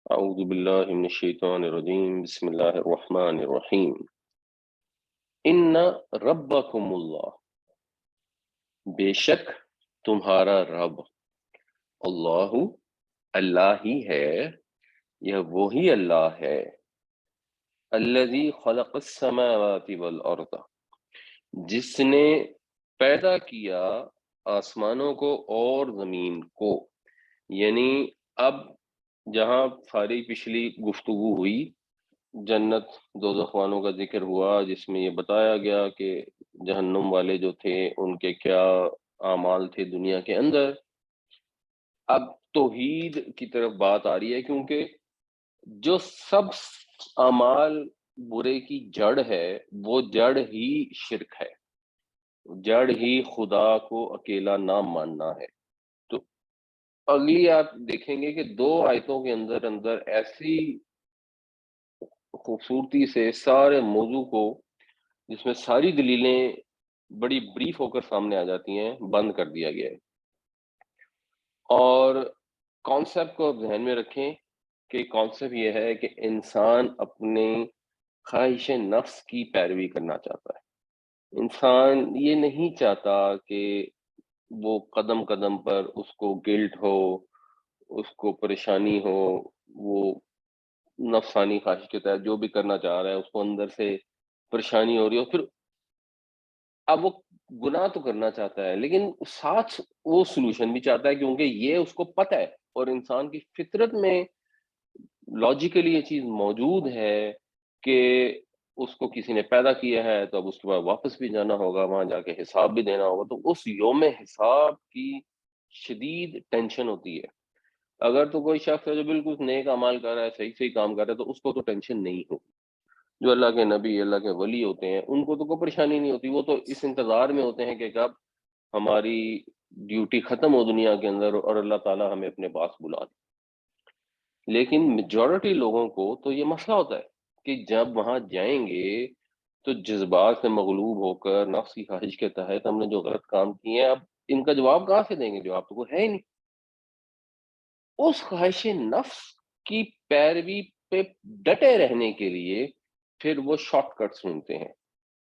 اعوذ باللہ من الشیطان الرجیم بسم اللہ الرحمن الرحیم ان ربکم اللہ، بے شک تمہارا رب، اللہ، اللہ ہی ہے، یہ وہی اللہ ہے، الذی خلق السماوات والارض، جس نے پیدا کیا آسمانوں کو اور زمین کو۔ یعنی اب جہاں ساری پچھلی گفتگو ہوئی جنت دوزخ والوں کا ذکر ہوا، جس میں یہ بتایا گیا کہ جہنم والے جو تھے ان کے کیا اعمال تھے دنیا کے اندر، اب توحید کی طرف بات آ رہی ہے، کیونکہ جو سب اعمال برے کی جڑ ہے وہ جڑ ہی شرک ہے، جڑ ہی خدا کو اکیلا نہ ماننا ہے۔ تو اگلی آپ دیکھیں گے کہ دو آیتوں کے اندر اندر ایسی خوبصورتی سے سارے موضوع کو، جس میں ساری دلیلیں بڑی بریف ہو کر سامنے آ جاتی ہیں، بند کر دیا گیا ہے۔ اور کانسیپٹ کو آپ ذہن میں رکھیں کہ کانسیپٹ یہ ہے کہ انسان اپنے خواہش نفس کی پیروی کرنا چاہتا ہے۔ انسان یہ نہیں چاہتا کہ وہ قدم قدم پر اس کو گلٹ ہو، اس کو پریشانی ہو، وہ نفسانی خواہش کے تحت جو بھی کرنا چاہ رہا ہے اس کو اندر سے پریشانی ہو رہی ہو، پھر اب وہ گناہ تو کرنا چاہتا ہے لیکن ساتھ وہ سلوشن بھی چاہتا ہے، کیونکہ یہ اس کو پتہ ہے اور انسان کی فطرت میں لاجیکلی یہ چیز موجود ہے کہ اس کو کسی نے پیدا کیا ہے تو اب اس کے بعد واپس بھی جانا ہوگا، وہاں جا کے حساب بھی دینا ہوگا، تو اس یوم حساب کی شدید ٹینشن ہوتی ہے۔ اگر تو کوئی شخص ہے جو بالکل نیک اعمال کر رہا ہے، صحیح صحیح کام کر رہا ہے، تو اس کو تو ٹینشن نہیں ہوگی۔ جو اللہ کے نبی، اللہ کے ولی ہوتے ہیں، ان کو تو کوئی پریشانی نہیں ہوتی، وہ تو اس انتظار میں ہوتے ہیں کہ کب ہماری ڈیوٹی ختم ہو دنیا کے اندر اور اللہ تعالیٰ ہمیں اپنے پاس بلا دے۔ لیکن میجورٹی لوگوں کو تو یہ مسئلہ ہوتا ہے کہ جب وہاں جائیں گے تو جذبات سے مغلوب ہو کر نفس کی خواہش کے تحت ہم نے جو غلط کام کیے ہیں، اب ان کا جواب کہاں سے دیں گے؟ جواب تو کوئی ہے ہی نہیں۔ اس خواہش نفس کی پیروی پہ ڈٹے رہنے کے لیے پھر وہ شارٹ کٹس ڈھونڈتے ہیں،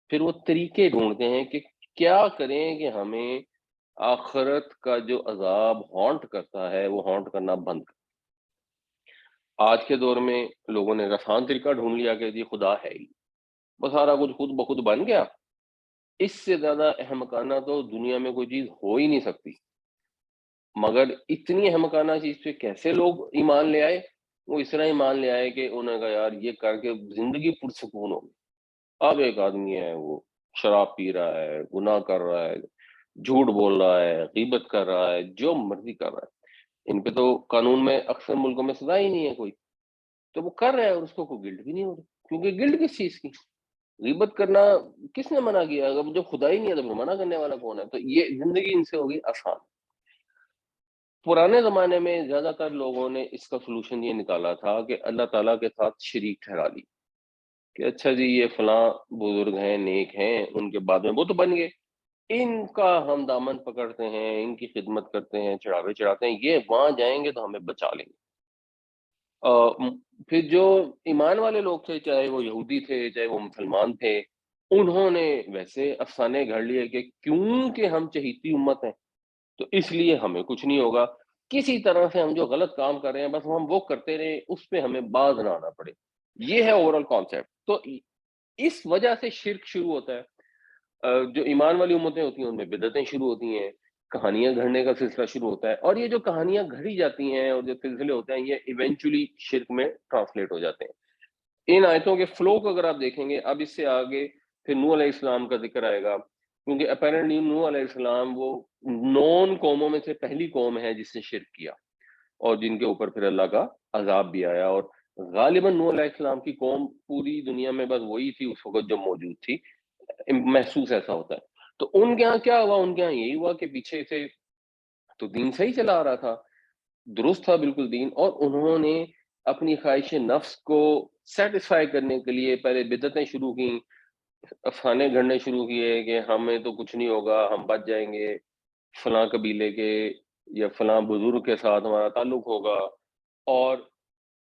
پھر وہ طریقے ڈھونڈتے ہیں کہ کیا کریں کہ ہمیں آخرت کا جو عذاب ہانٹ کرتا ہے وہ ہانٹ کرنا بند کرے۔ آج کے دور میں لوگوں نے آسان طریقہ ڈھونڈ لیا کہ جی خدا ہے ہی، بس سارا کچھ خود بخود بن گیا۔ اس سے زیادہ احمقانہ تو دنیا میں کوئی چیز ہو ہی نہیں سکتی، مگر اتنی احمقانہ چیز پہ کیسے لوگ ایمان لے آئے؟ وہ اس طرح ایمان لے آئے کہ انہوں نے کہا یار یہ کر کے زندگی پرسکون ہوگی۔ اب ایک آدمی ہے وہ شراب پی رہا ہے، گناہ کر رہا ہے، جھوٹ بول رہا ہے، غیبت کر رہا ہے، جو مرضی کر رہا ہے، ان پہ تو قانون میں اکثر ملکوں میں سزا ہی نہیں ہے کوئی، تو وہ کر رہا ہے اور اس کو کوئی گلٹ بھی نہیں ہو رہی، کیونکہ گلٹ کس چیز کی؟ غیبت کرنا کس نے منع کیا؟ اگر جو خدا ہی نہیں ہے تو پھر منع کرنے والا کون ہے؟ تو یہ زندگی ان سے ہوگی آسان۔ پرانے زمانے میں زیادہ تر لوگوں نے اس کا سلوشن یہ نکالا تھا کہ اللہ تعالیٰ کے ساتھ شریک ٹھہرا لی کہ اچھا جی یہ فلاں بزرگ ہیں، نیک ہیں، ان کے بعد میں وہ تو بن گئے، ان کا ہم دامن پکڑتے ہیں، ان کی خدمت کرتے ہیں، چڑھاوے چڑھاتے ہیں، یہ وہاں جائیں گے تو ہمیں بچا لیں گے۔ پھر جو ایمان والے لوگ تھے، چاہے وہ یہودی تھے چاہے وہ مسلمان تھے، انہوں نے ویسے افسانے گھڑ لیے کہ کیونکہ ہم چہیتی امت ہیں تو اس لیے ہمیں کچھ نہیں ہوگا، کسی طرح سے ہم جو غلط کام کر رہے ہیں بس ہم وہ کرتے رہیں، اس پہ ہمیں باز نہ آنا پڑے۔ یہ ہے اوور آل کانسیپٹ۔ تو اس وجہ سے شرک شروع ہوتا ہے۔ جو ایمان والی امتیں ہوتی ہیں ان میں بدعتیں شروع ہوتی ہیں، کہانیاں گھڑنے کا سلسلہ شروع ہوتا ہے، اور یہ جو کہانیاں گھڑی جاتی ہیں اور جو سلسلے ہوتے ہیں یہ ایونچولی شرک میں ٹرانسلیٹ ہو جاتے ہیں۔ ان آیتوں کے فلو کو اگر آپ دیکھیں گے، اب اس سے آگے پھر نوح علیہ السلام کا ذکر آئے گا، کیونکہ اپیرنٹلی نوح علیہ السلام وہ نون قوموں میں سے پہلی قوم ہے جس نے شرک کیا اور جن کے اوپر پھر اللہ کا عذاب بھی آیا، اور غالباً نوح علیہ السلام کی قوم پوری دنیا میں بس وہی تھی اس وقت جو موجود تھی، محسوس ایسا ہوتا ہے۔ تو ان کے ہاں کیا ہوا؟ ان کے ہاں یہی ہوا کہ پیچھے سے تو دین صحیح چلا آ رہا تھا، درست تھا بالکل دین، اور انہوں نے اپنی خواہش نفس کو سیٹسفائی کرنے کے لیے پہلے بدعتیں شروع کی، افسانے گھڑنے شروع کیے کہ ہمیں تو کچھ نہیں ہوگا، ہم بچ جائیں گے، فلاں قبیلے کے یا فلاں بزرگ کے ساتھ ہمارا تعلق ہوگا، اور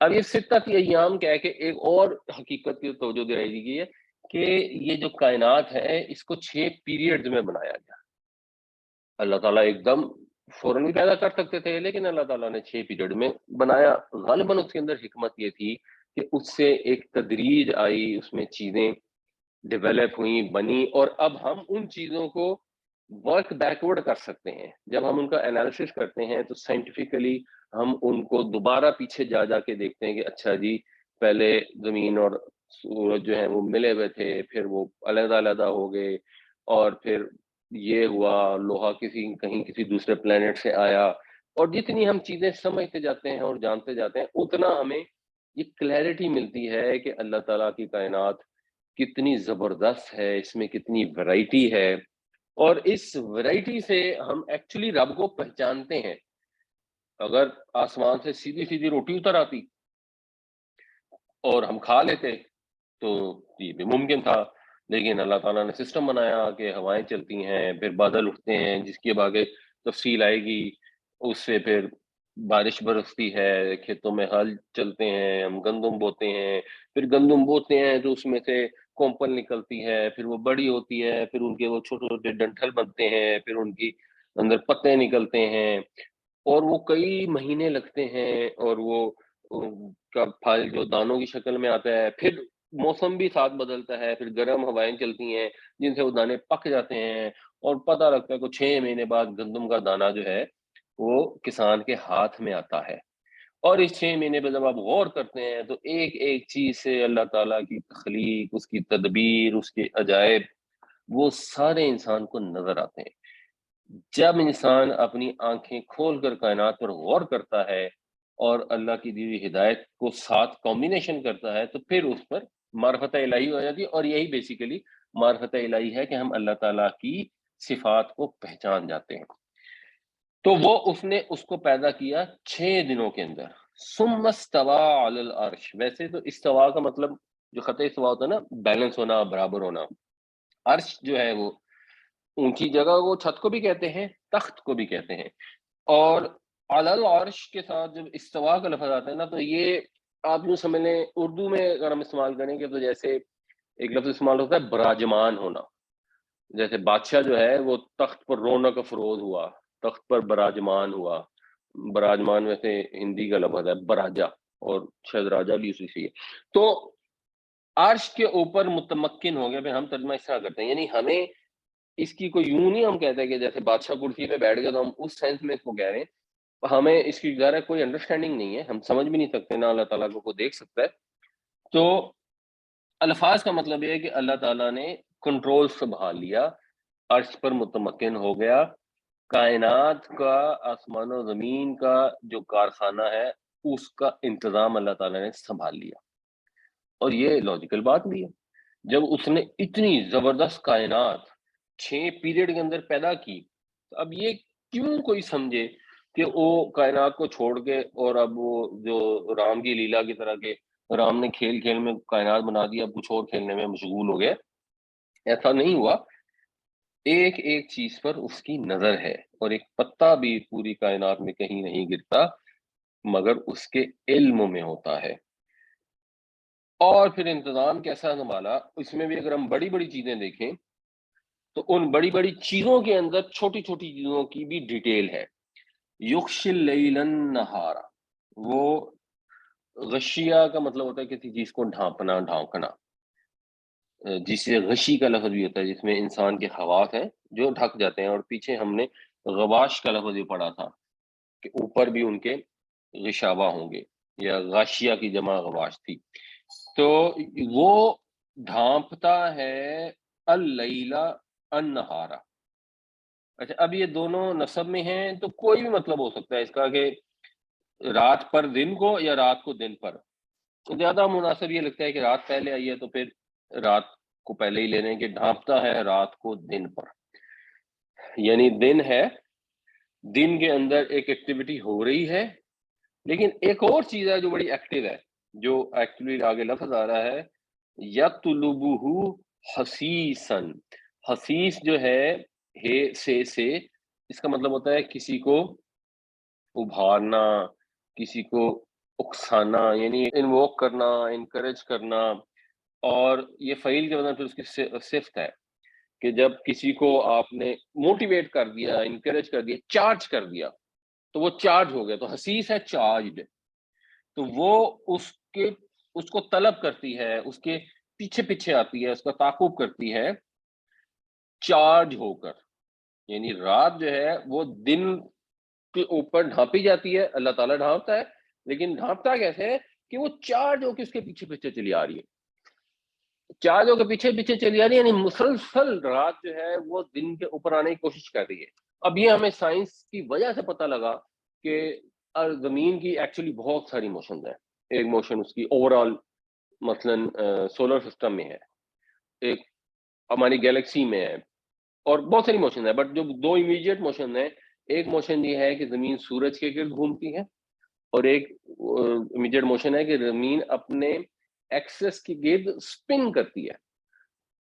اب یہ ستت ایام کہہ کے ایک اور حقیقت کی توجہ دلائی گئی ہے کہ یہ جو کائنات ہے اس کو 6 پیریڈز میں بنایا گیا. اللہ تعالیٰ ایک دم فوراً بھی پیدا کر سکتے تھے، لیکن اللہ تعالیٰ نے 6 پیریڈ میں بنایا. غالباً اس کے اندر حکمت یہ تھی کہ اس سے ایک تدریج آئی، اس میں چیزیں ڈیولپ ہوئیں، بنی، اور اب ہم ان چیزوں کو ورک بیکورڈ کر سکتے ہیں. جب ہم ان کا انالیسس کرتے ہیں تو سائنٹیفکلی ہم ان کو دوبارہ پیچھے جا جا کے دیکھتے ہیں کہ اچھا جی پہلے زمین اور سورج جو ہیں وہ ملے ہوئے تھے، پھر وہ علیحدہ علیحدہ ہو گئے، اور پھر یہ ہوا لوہا کسی دوسرے پلانٹ سے آیا. اور جتنی ہم چیزیں سمجھتے جاتے ہیں اور جانتے جاتے ہیں اتنا ہمیں یہ کلیئرٹی ملتی ہے کہ اللہ تعالیٰ کی کائنات کتنی زبردست ہے، اس میں کتنی ویرائٹی ہے، اور اس ویرائٹی سے ہم ایکچولی رب کو پہچانتے ہیں. اگر آسمان سے سیدھی سیدھی روٹی اتر آتی اور ہم کھا لیتے تو یہ بھی ممکن تھا، لیکن اللہ تعالیٰ نے سسٹم بنایا کہ ہوائیں چلتی ہیں، پھر بادل اٹھتے ہیں جس کی اب آگے تفصیل آئے گی، اس سے پھر بارش برستی ہے، کھیتوں میں ہل چلتے ہیں، ہم گندم بوتے ہیں، پھر گندم بوتے ہیں تو اس میں سے کومپل نکلتی ہے، پھر وہ بڑی ہوتی ہے، پھر ان کے وہ چھوٹے چھوٹے ڈنٹھل بنتے ہیں، پھر ان کی اندر پتے نکلتے ہیں، اور وہ کئی مہینے لگتے ہیں، اور وہ کا پھل جو دانوں کی شکل میں آتا ہے. پھر موسم بھی ساتھ بدلتا ہے، پھر گرم ہوائیں چلتی ہیں جن سے وہ دانے پک جاتے ہیں، اور پتہ لگتا ہے کہ 6 مہینے بعد گندم کا دانہ جو ہے وہ کسان کے ہاتھ میں آتا ہے. اور اس 6 مہینے پہ جب آپ غور کرتے ہیں تو ایک ایک چیز سے اللہ تعالیٰ کی تخلیق، اس کی تدبیر، اس کے عجائب، وہ سارے انسان کو نظر آتے ہیں. جب انسان اپنی آنکھیں کھول کر کائنات پر غور کرتا ہے اور اللہ کی دی ہوئی ہدایت کو ساتھ کمبینیشن کرتا ہے تو پھر اس پر معرفت الہی ہو جاتی ہے. اور یہی بیسیکلی معرفت الہی ہے کہ ہم اللہ تعالیٰ کی صفات کو پہچان جاتے ہیں. تو وہ اس نے اس کو پیدا کیا 6 دنوں کے اندر. ثم استوى علی العرش. ویسے تو استوا کا مطلب جو خط استوا ہوتا ہے نا، بیلنس ہونا، برابر ہونا. عرش جو ہے وہ اونچی جگہ کو چھت کو بھی کہتے ہیں، تخت کو بھی کہتے ہیں. اور علی العرش کے ساتھ جب استوا کا لفظ آتا ہے نا تو یہ آپ یوں سمجھ لیں اردو میں اگر ہم استعمال کریں گے تو جیسے ایک لفظ استعمال ہوتا ہے براجمان ہونا. جیسے بادشاہ جو ہے وہ تخت پر رونق افروز ہوا، تخت پر براجمان ہوا. براجمان ویسے ہندی کا لفظ ہے براجا، اور شاید راجا بھی اسی سے ہے. تو عرش کے اوپر متمکن ہو گیا. پھر ہم ترجمہ اس طرح کرتے ہیں، یعنی ہمیں اس کی کوئی یوں نہیں ہم کہتے ہیں کہ جیسے بادشاہ کرسی پہ بیٹھ گیا تو ہم اس سینس میں اس کو کہہ رہے ہیں. ہمیں اس کی ظاہر کوئی انڈرسٹینڈنگ نہیں ہے، ہم سمجھ بھی نہیں سکتے، نہ اللہ تعالیٰ کو دیکھ سکتا ہے. تو الفاظ کا مطلب یہ ہے کہ اللہ تعالیٰ نے کنٹرول سنبھال لیا، عرش پر متمکن ہو گیا. کائنات کا، آسمان و زمین کا جو کارخانہ ہے اس کا انتظام اللہ تعالیٰ نے سنبھال لیا. اور یہ لاجیکل بات بھی ہے. جب اس نے اتنی زبردست کائنات 6 پیریڈ کے اندر پیدا کی تو اب یہ کیوں کوئی سمجھے کہ وہ کائنات کو چھوڑ کے اور اب وہ جو رام کی لیلا کی طرح کے رام نے کھیل کھیل میں کائنات بنا دیا، اب کچھ اور کھیلنے میں مشغول ہو گئے. ایسا نہیں ہوا. ایک ایک چیز پر اس کی نظر ہے، اور ایک پتا بھی پوری کائنات میں کہیں نہیں گرتا مگر اس کے علم میں ہوتا ہے. اور پھر انتظام کیسا سنبھالا اس میں بھی اگر ہم بڑی بڑی چیزیں دیکھیں تو ان بڑی بڑی چیزوں کے اندر چھوٹی چھوٹی چیزوں کی بھی ڈیٹیل ہے. یغشی اللیل النہار، وہ غشیہ کا مطلب ہوتا ہے کسی چیز کو ڈھانپنا، ڈھانکنا، جس سے غشی کا لفظ بھی ہوتا ہے جس میں انسان کے خواص ہیں جو ڈھک جاتے ہیں. اور پیچھے ہم نے غواش کا لفظ بھی پڑھا تھا کہ اوپر بھی ان کے غشابہ ہوں گے، یا غاشیہ کی جمع غواش تھی. تو وہ ڈھانپتا ہے اللیلہ النہارا. اچھا اب یہ دونوں نصب میں ہیں تو کوئی بھی مطلب ہو سکتا ہے اس کا، کہ رات پر دن کو یا رات کو دن پر. تو زیادہ مناسب یہ لگتا ہے کہ رات پہلے آئی ہے تو پھر رات کو پہلے ہی لے لیں کہ ڈھانپتا ہے رات کو دن پر. یعنی دن ہے، دن کے اندر ایک ایکٹیویٹی ہو رہی ہے، لیکن ایک اور چیز ہے جو بڑی ایکٹیو ہے، جو ایکچولی آگے لفظ آ رہا ہے یطلبہ حسیسن. حسیس جو ہے سے اس کا مطلب ہوتا ہے کسی کو ابھارنا، کسی کو اکسانا یعنی انووک کرنا، انکریج کرنا، اور یہ فعیل کے مطلب پھر اس کی صفت ہے کہ جب کسی کو آپ نے موٹیویٹ کر دیا، انکریج کر دیا، چارج کر دیا تو وہ چارج ہو گیا، تو حسیس ہے چارجڈ، تو وہ اس کے اس کو طلب کرتی ہے، اس کے پیچھے پیچھے آتی ہے، اس کا تعاقب کرتی ہے چارج ہو کر. یعنی رات جو ہے وہ دن کے اوپر ڈھانپی جاتی ہے، اللہ تعالیٰ ڈھانپتا ہے، لیکن ڈھانپتا کیسے ہے کہ وہ چارج ہو کے اس کے پیچھے پیچھے چلی آ رہی ہے، چارج ہو کے پیچھے پیچھے چلی آ رہی ہے، یعنی مسلسل رات جو ہے وہ دن کے اوپر آنے کی کوشش کر رہی ہے. اب یہ ہمیں سائنس کی وجہ سے پتہ لگا کہ زمین کی ایکچولی بہت ساری موشنز ہیں. ایک موشن اس کی اوور آل مثلاً سولر سسٹم میں ہے، ایک ہماری گیلیکسی میں ہے، اور بہت ساری موشن ہے، بٹ جو دو امیڈیٹ موشن ہیں، ایک موشن یہ ہے کہ زمین سورج کے گرد گھومتی ہے، اور ایک امیڈیٹ موشن ہے کہ زمین اپنے ایکسس کی گرد سپن کرتی ہے،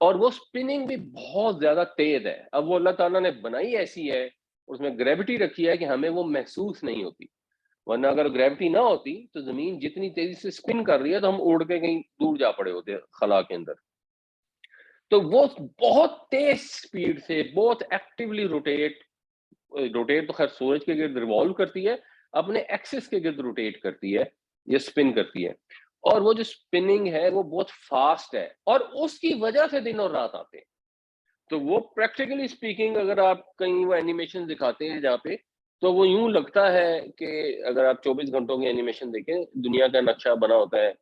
اور وہ سپننگ بھی بہت زیادہ تیز ہے. اب وہ اللہ تعالیٰ نے بنائی ایسی ہے، اس میں گریوٹی رکھی ہے کہ ہمیں وہ محسوس نہیں ہوتی، ورنہ اگر گریوٹی نہ ہوتی تو زمین جتنی تیزی سے سپن کر رہی ہے تو ہم اڑ کے کہیں دور جا پڑے ہوتے خلا کے اندر. تو وہ بہت تیز سپیڈ سے بہت ایکٹیولی روٹیٹ تو خیر سورج کے گرد ریوالو کرتی ہے، اپنے ایکسس کے گرد روٹیٹ کرتی ہے یا سپن کرتی ہے، اور وہ جو سپننگ ہے وہ بہت فاسٹ ہے، اور اس کی وجہ سے دن اور رات آتے ہیں. تو وہ پریکٹیکلی اسپیکنگ اگر آپ کہیں وہ اینیمیشن دکھاتے ہیں جہاں پہ، تو وہ یوں لگتا ہے کہ اگر آپ 24 گھنٹوں کی اینیمیشن دیکھیں، دنیا کا نقشہ بنا ہوتا ہے،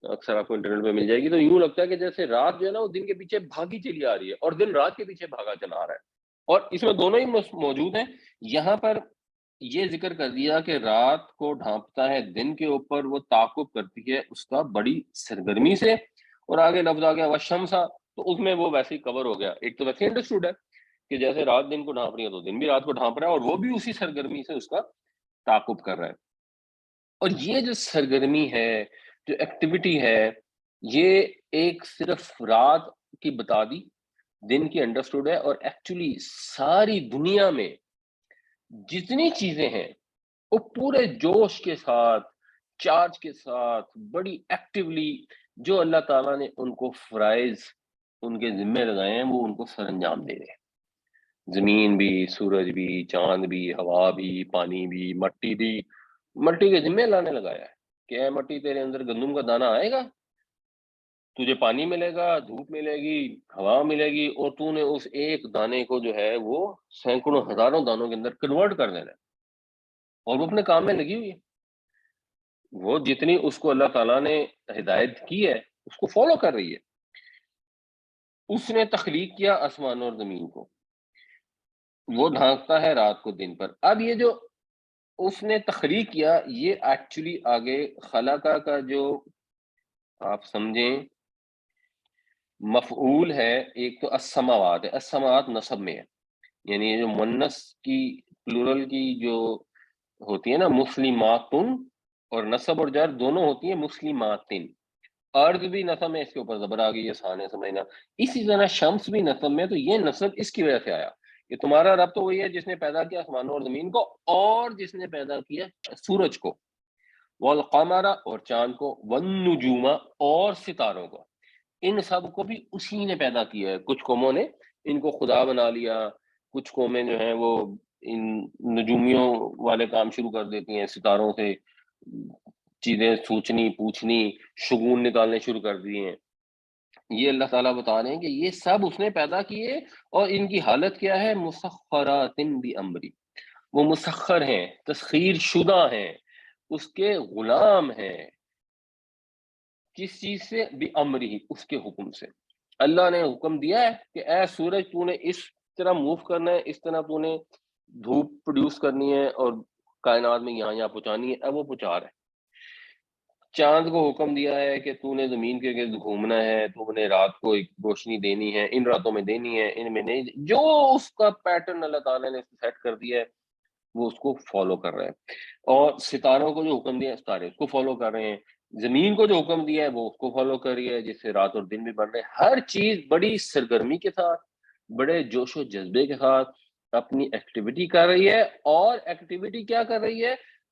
اکثر آپ کو انٹرنیٹ پہ مل جائے گی، تو یوں لگتا ہے کہ جیسے رات جو ہے نا وہ دن کے پیچھے بھاگی چلی آ رہی ہے، اور دن رات کے پیچھے بھاگا چلا آ رہا ہے، اور اس میں دونوں ہی موجود ہیں. یہاں پر یہ ذکر کر دیا کہ رات کو ڈھانپتا ہے دن کے اوپر، وہ تعاقب کرتی ہے اس کا بڑی سرگرمی سے، اور آگے لفظ آ گیا وشمسا، تو اس میں وہ ویسے ہی کور ہو گیا. ایک تو ویسے انڈرسٹوڈ ہے کہ جیسے رات دن کو ڈھانپ رہی ہے تو دن بھی رات کو ڈھانپ رہا ہے، اور وہ بھی اسی سرگرمی سے اس کا تعاقب کر رہا ہے. اور یہ جو سرگرمی ہے، جو ایکٹیویٹی ہے، یہ ایک صرف رات کی بتا دی، دن کی انڈرسٹوڈ ہے، اور ایکچولی ساری دنیا میں جتنی چیزیں ہیں وہ پورے جوش کے ساتھ، چارج کے ساتھ، بڑی ایکٹیولی جو اللہ تعالیٰ نے ان کو فرائض ان کے ذمے لگائے ہیں وہ ان کو سر انجام دے رہے ہیں. زمین بھی، سورج بھی، چاند بھی، ہوا بھی، پانی بھی، مٹی بھی، مٹی کے ذمے لانے لگایا ہے کہ اے مٹی تیرے اندر گندم کا دانہ آئے گا، تجھے پانی ملے گا، دھوپ ملے گی، ہوا ملے گی، اور تو نے اس ایک دانے کو جو ہے وہ سینکڑوں ہزاروں دانوں کے اندر کنورٹ کر دینا ہے، اور وہ اپنے کام میں لگی ہوئی ہے. وہ جتنی اس کو اللہ تعالیٰ نے ہدایت کی ہے اس کو فالو کر رہی ہے. اس نے تخلیق کیا آسمان اور زمین کو، وہ ڈھانکتا ہے رات کو دن پر. اب یہ جو اس نے تخلیق کیا، یہ ایکچولی آگے خلقہ کا جو آپ سمجھیں مفعول ہے، ایک تو السماوات ہے، السماوات نصب میں ہے، یعنی جو منس کی پلورل کی جو ہوتی ہے نا مسلماتن، اور نصب اور جر دونوں ہوتی ہیں مسلماتن. ارض بھی نصب میں، اس کے اوپر زبر آ گئی، آسان ہے سمجھنا. اسی طرح شمس بھی نصب میں، تو یہ نصب اس کی وجہ سے آیا کہ تمہارا رب تو وہی ہے جس نے پیدا کیا آسمانوں اور زمین کو، اور جس نے پیدا کیا سورج کو، والقمر اور چاند کو، والنجوم اور ستاروں کو. ان سب کو بھی اسی نے پیدا کیا ہے. کچھ قوموں نے ان کو خدا بنا لیا، کچھ قومیں جو ہیں وہ ان نجومیوں والے کام شروع کر دیتی ہیں، ستاروں سے چیزیں سوچنی، پوچھنی، شگون نکالنے شروع کر دیے ہیں. یہ اللہ تعالیٰ بتا رہے ہیں کہ یہ سب اس نے پیدا کیے، اور ان کی حالت کیا ہے؟ مسخرات بامری، وہ مسخر ہیں، تسخیر شدہ ہیں، اس کے غلام ہیں. کس چیز سے؟ بامری، اس کے حکم سے. اللہ نے حکم دیا ہے کہ اے سورج تو نے اس طرح موو کرنا ہے، اس طرح تو نے دھوپ پروڈیوس کرنی ہے اور کائنات میں یہاں پہنچانی ہے، اب وہ پہنچا رہا ہے. چاند کو حکم دیا ہے کہ تو نے زمین کے گرد گھومنا ہے، تو نے رات کو ایک روشنی دینی ہے، ان راتوں میں دینی ہے، ان میں نہیں، جو اس کا پیٹرن اللہ تعالیٰ نے سیٹ کر دیا ہے وہ اس کو فالو کر رہے ہیں. اور ستاروں کو جو حکم دیا ہے ستارے اس کو فالو کر رہے ہیں. زمین کو جو حکم دیا ہے وہ اس کو فالو کر رہی ہے، جس سے رات اور دن بھی بڑھ رہے ہیں. ہر چیز بڑی سرگرمی کے ساتھ، بڑے جوش و جذبے کے ساتھ اپنی ایکٹیویٹی کر رہی ہے. اور ایکٹیویٹی کیا کر رہی ہے؟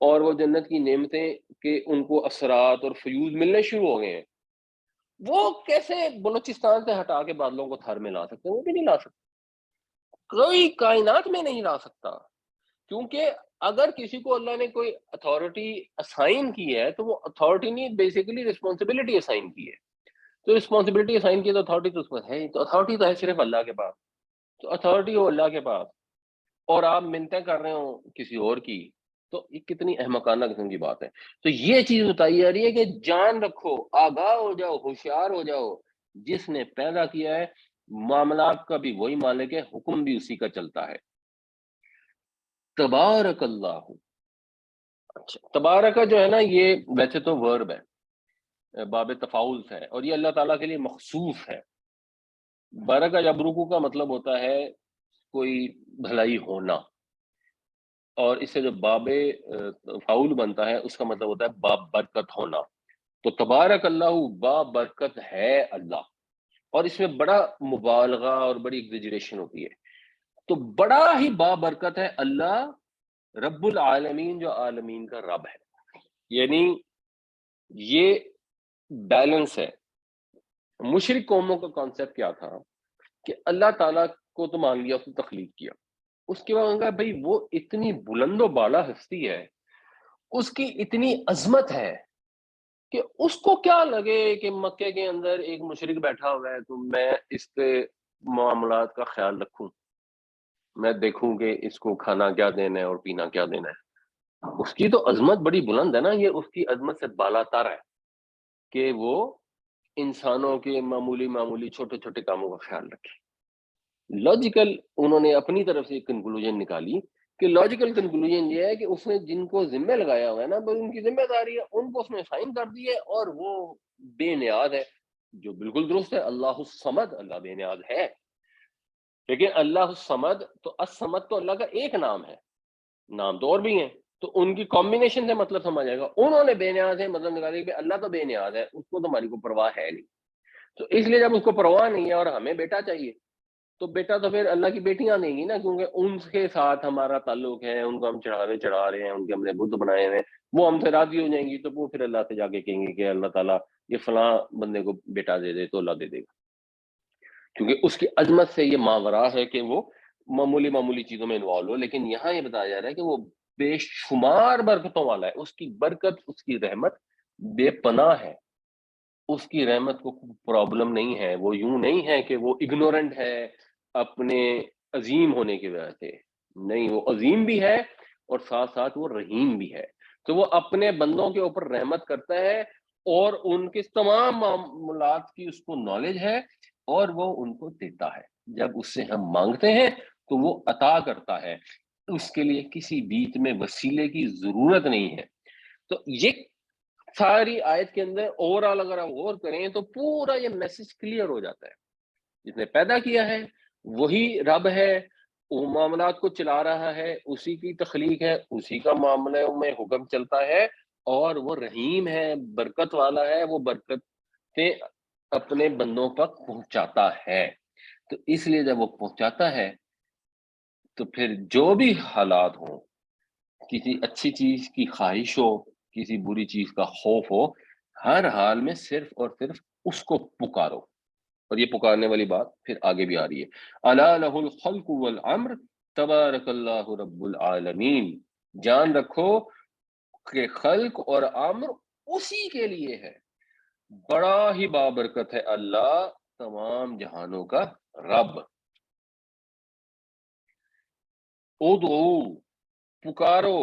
اور وہ جنت کی نعمتیں کہ ان کو اثرات اور فیوز ملنے شروع ہو گئے ہیں، وہ کیسے بلوچستان سے ہٹا کے بادلوں کو تھر میں لا سکتے ہیں؟ وہ بھی نہیں لا سکتے، کوئی کائنات میں نہیں لا سکتا، کیونکہ اگر کسی کو اللہ نے کوئی اتھارٹی اسائن کی ہے تو وہ اتھارٹی نہیں، بیسیکلی رسپانسبلٹی اسائن کی ہے، تو رسپانسبلٹی اسائن کی تو اتھارٹی تو اس پر ہے ہی، تو اتھارٹی تو ہے صرف اللہ کے پاس، تو اتھارٹی ہو اللہ کے پاس، اور آپ منتیں کر رہے ہو کسی اور کی، تو یہ کتنی احمقانہ قسم کی بات ہے۔ تو یہ چیز بتائی جا رہی ہے کہ جان رکھو، آگاہ ہو جاؤ، ہوشیار ہو جاؤ، جس نے پیدا کیا ہے معاملات کا بھی وہی مالک ہے، حکم بھی اسی کا چلتا ہے۔ تبارک اللہ۔ اچھا، تبارک جو ہے نا یہ ویسے تو ورب ہے، باب تفاعل ہے، اور یہ اللہ تعالیٰ کے لیے مخصوص ہے۔ بارک یبرکو کا مطلب ہوتا ہے کوئی بھلائی ہونا، اور اس سے جو باب فاؤل بنتا ہے اس کا مطلب ہوتا ہے باب برکت ہونا۔ تو تبارک اللہ، باب برکت ہے اللہ، اور اس میں بڑا مبالغہ اور بڑی ایگزیجریشن ہوتی ہے، تو بڑا ہی باب برکت ہے اللہ رب العالمین، جو عالمین کا رب ہے۔ یعنی یہ بیلنس ہے۔ مشرک قوموں کا کانسیپٹ کیا تھا کہ اللہ تعالیٰ کو تو مان لیا، اس نے تخلیق کیا، اس کے بعد ان کا بھائی وہ اتنی بلند و بالا ہستی ہے، اس کی اتنی عظمت ہے کہ اس کو کیا لگے کہ مکے کے اندر ایک مشرک بیٹھا ہوا ہے تو میں اس کے معاملات کا خیال رکھوں، میں دیکھوں کہ اس کو کھانا کیا دینا ہے اور پینا کیا دینا ہے۔ اس کی تو عظمت بڑی بلند ہے نا، یہ اس کی عظمت سے بالا تر ہے کہ وہ انسانوں کے معمولی معمولی چھوٹے چھوٹے کاموں کا خیال رکھے۔ لاجیکل انہوں نے اپنی طرف سے ایک کنکلوژن نکالی کہ لاجیکل کنکلوژن یہ ہے کہ اس نے جن کو ذمہ لگایا ہوا ہے نا، ان کی ذمہ داری ہے، ان کو اس نے سائن کر دی ہے، اور وہ بے نیاز ہے، جو بالکل درست ہے۔ اللہ الصمد، اللہ بے نیاز ہے، لیکن اللہ الصمد تو الصمد تو اللہ کا ایک نام ہے، نام تو اور بھی ہیں، تو ان کی کمبینیشن سے مطلب سمجھ آئے گا۔ انہوں نے بے نیاز ہے مطلب نکالی کہ اللہ تو بے نیاز ہے، اس کو تمہاری کو پرواہ ہے نہیں، تو اس لیے جب اس کو پرواہ نہیں ہے اور ہمیں بیٹا چاہیے، تو بیٹا تو پھر اللہ کی بیٹیاں دیں گی نا، کیونکہ ان کے ساتھ ہمارا تعلق ہے، ان کو ہم چڑھا رہے ہیں، ان کے ہم نے بدھ بنائے ہوئے ہیں، وہ ہم سے راضی ہو جائیں گی، تو وہ پھر اللہ سے جا کے کہیں گے کہ اللہ تعالیٰ یہ فلاں بندے کو بیٹا دے دے، تو اللہ دے دے گا، کیونکہ اس کی عظمت سے یہ ماورا ہے کہ وہ معمولی معمولی چیزوں میں انوالو ہو۔ لیکن یہاں یہ بتایا جا رہا ہے کہ وہ بے شمار برکتوں والا ہے، اس کی برکت، اس کی رحمت بے پناہ ہے، اس کی رحمت کو پرابلم نہیں ہے، وہ یوں نہیں ہے کہ وہ اگنورنٹ ہے اپنے عظیم ہونے کی وجہ سے، نہیں، وہ عظیم بھی ہے اور ساتھ ساتھ وہ رحیم بھی ہے، تو وہ اپنے بندوں کے اوپر رحمت کرتا ہے، اور ان کے تمام معاملات کی اس کو نالج ہے، اور وہ ان کو دیتا ہے، جب اس سے ہم مانگتے ہیں تو وہ عطا کرتا ہے، اس کے لیے کسی بیچ میں وسیلے کی ضرورت نہیں ہے۔ تو یہ ساری آیت کے اندر اوور آل اگر ہم غور کریں تو پورا یہ میسج کلیئر ہو جاتا ہے، جس نے پیدا کیا ہے وہی رب ہے، وہ معاملات کو چلا رہا ہے، اسی کی تخلیق ہے، اسی کا معاملے میں حکم چلتا ہے، اور وہ رحیم ہے، برکت والا ہے، وہ برکتیں اپنے بندوں تک پہنچاتا ہے، تو اس لیے جب وہ پہنچاتا ہے تو پھر جو بھی حالات ہوں، کسی اچھی چیز کی خواہش ہو، کسی بری چیز کا خوف ہو، ہر حال میں صرف اور صرف اس کو پکارو، اور یہ پکارنے والی بات پھر آگے بھی آ رہی ہے، الا لہ الخلق والامر تبارک اللہ رب العالمین، جان رکھو کہ خلق اور امر اسی کے لیے ہے، بڑا ہی بابرکت ہے اللہ، تمام جہانوں کا رب۔ ادعو، پکارو،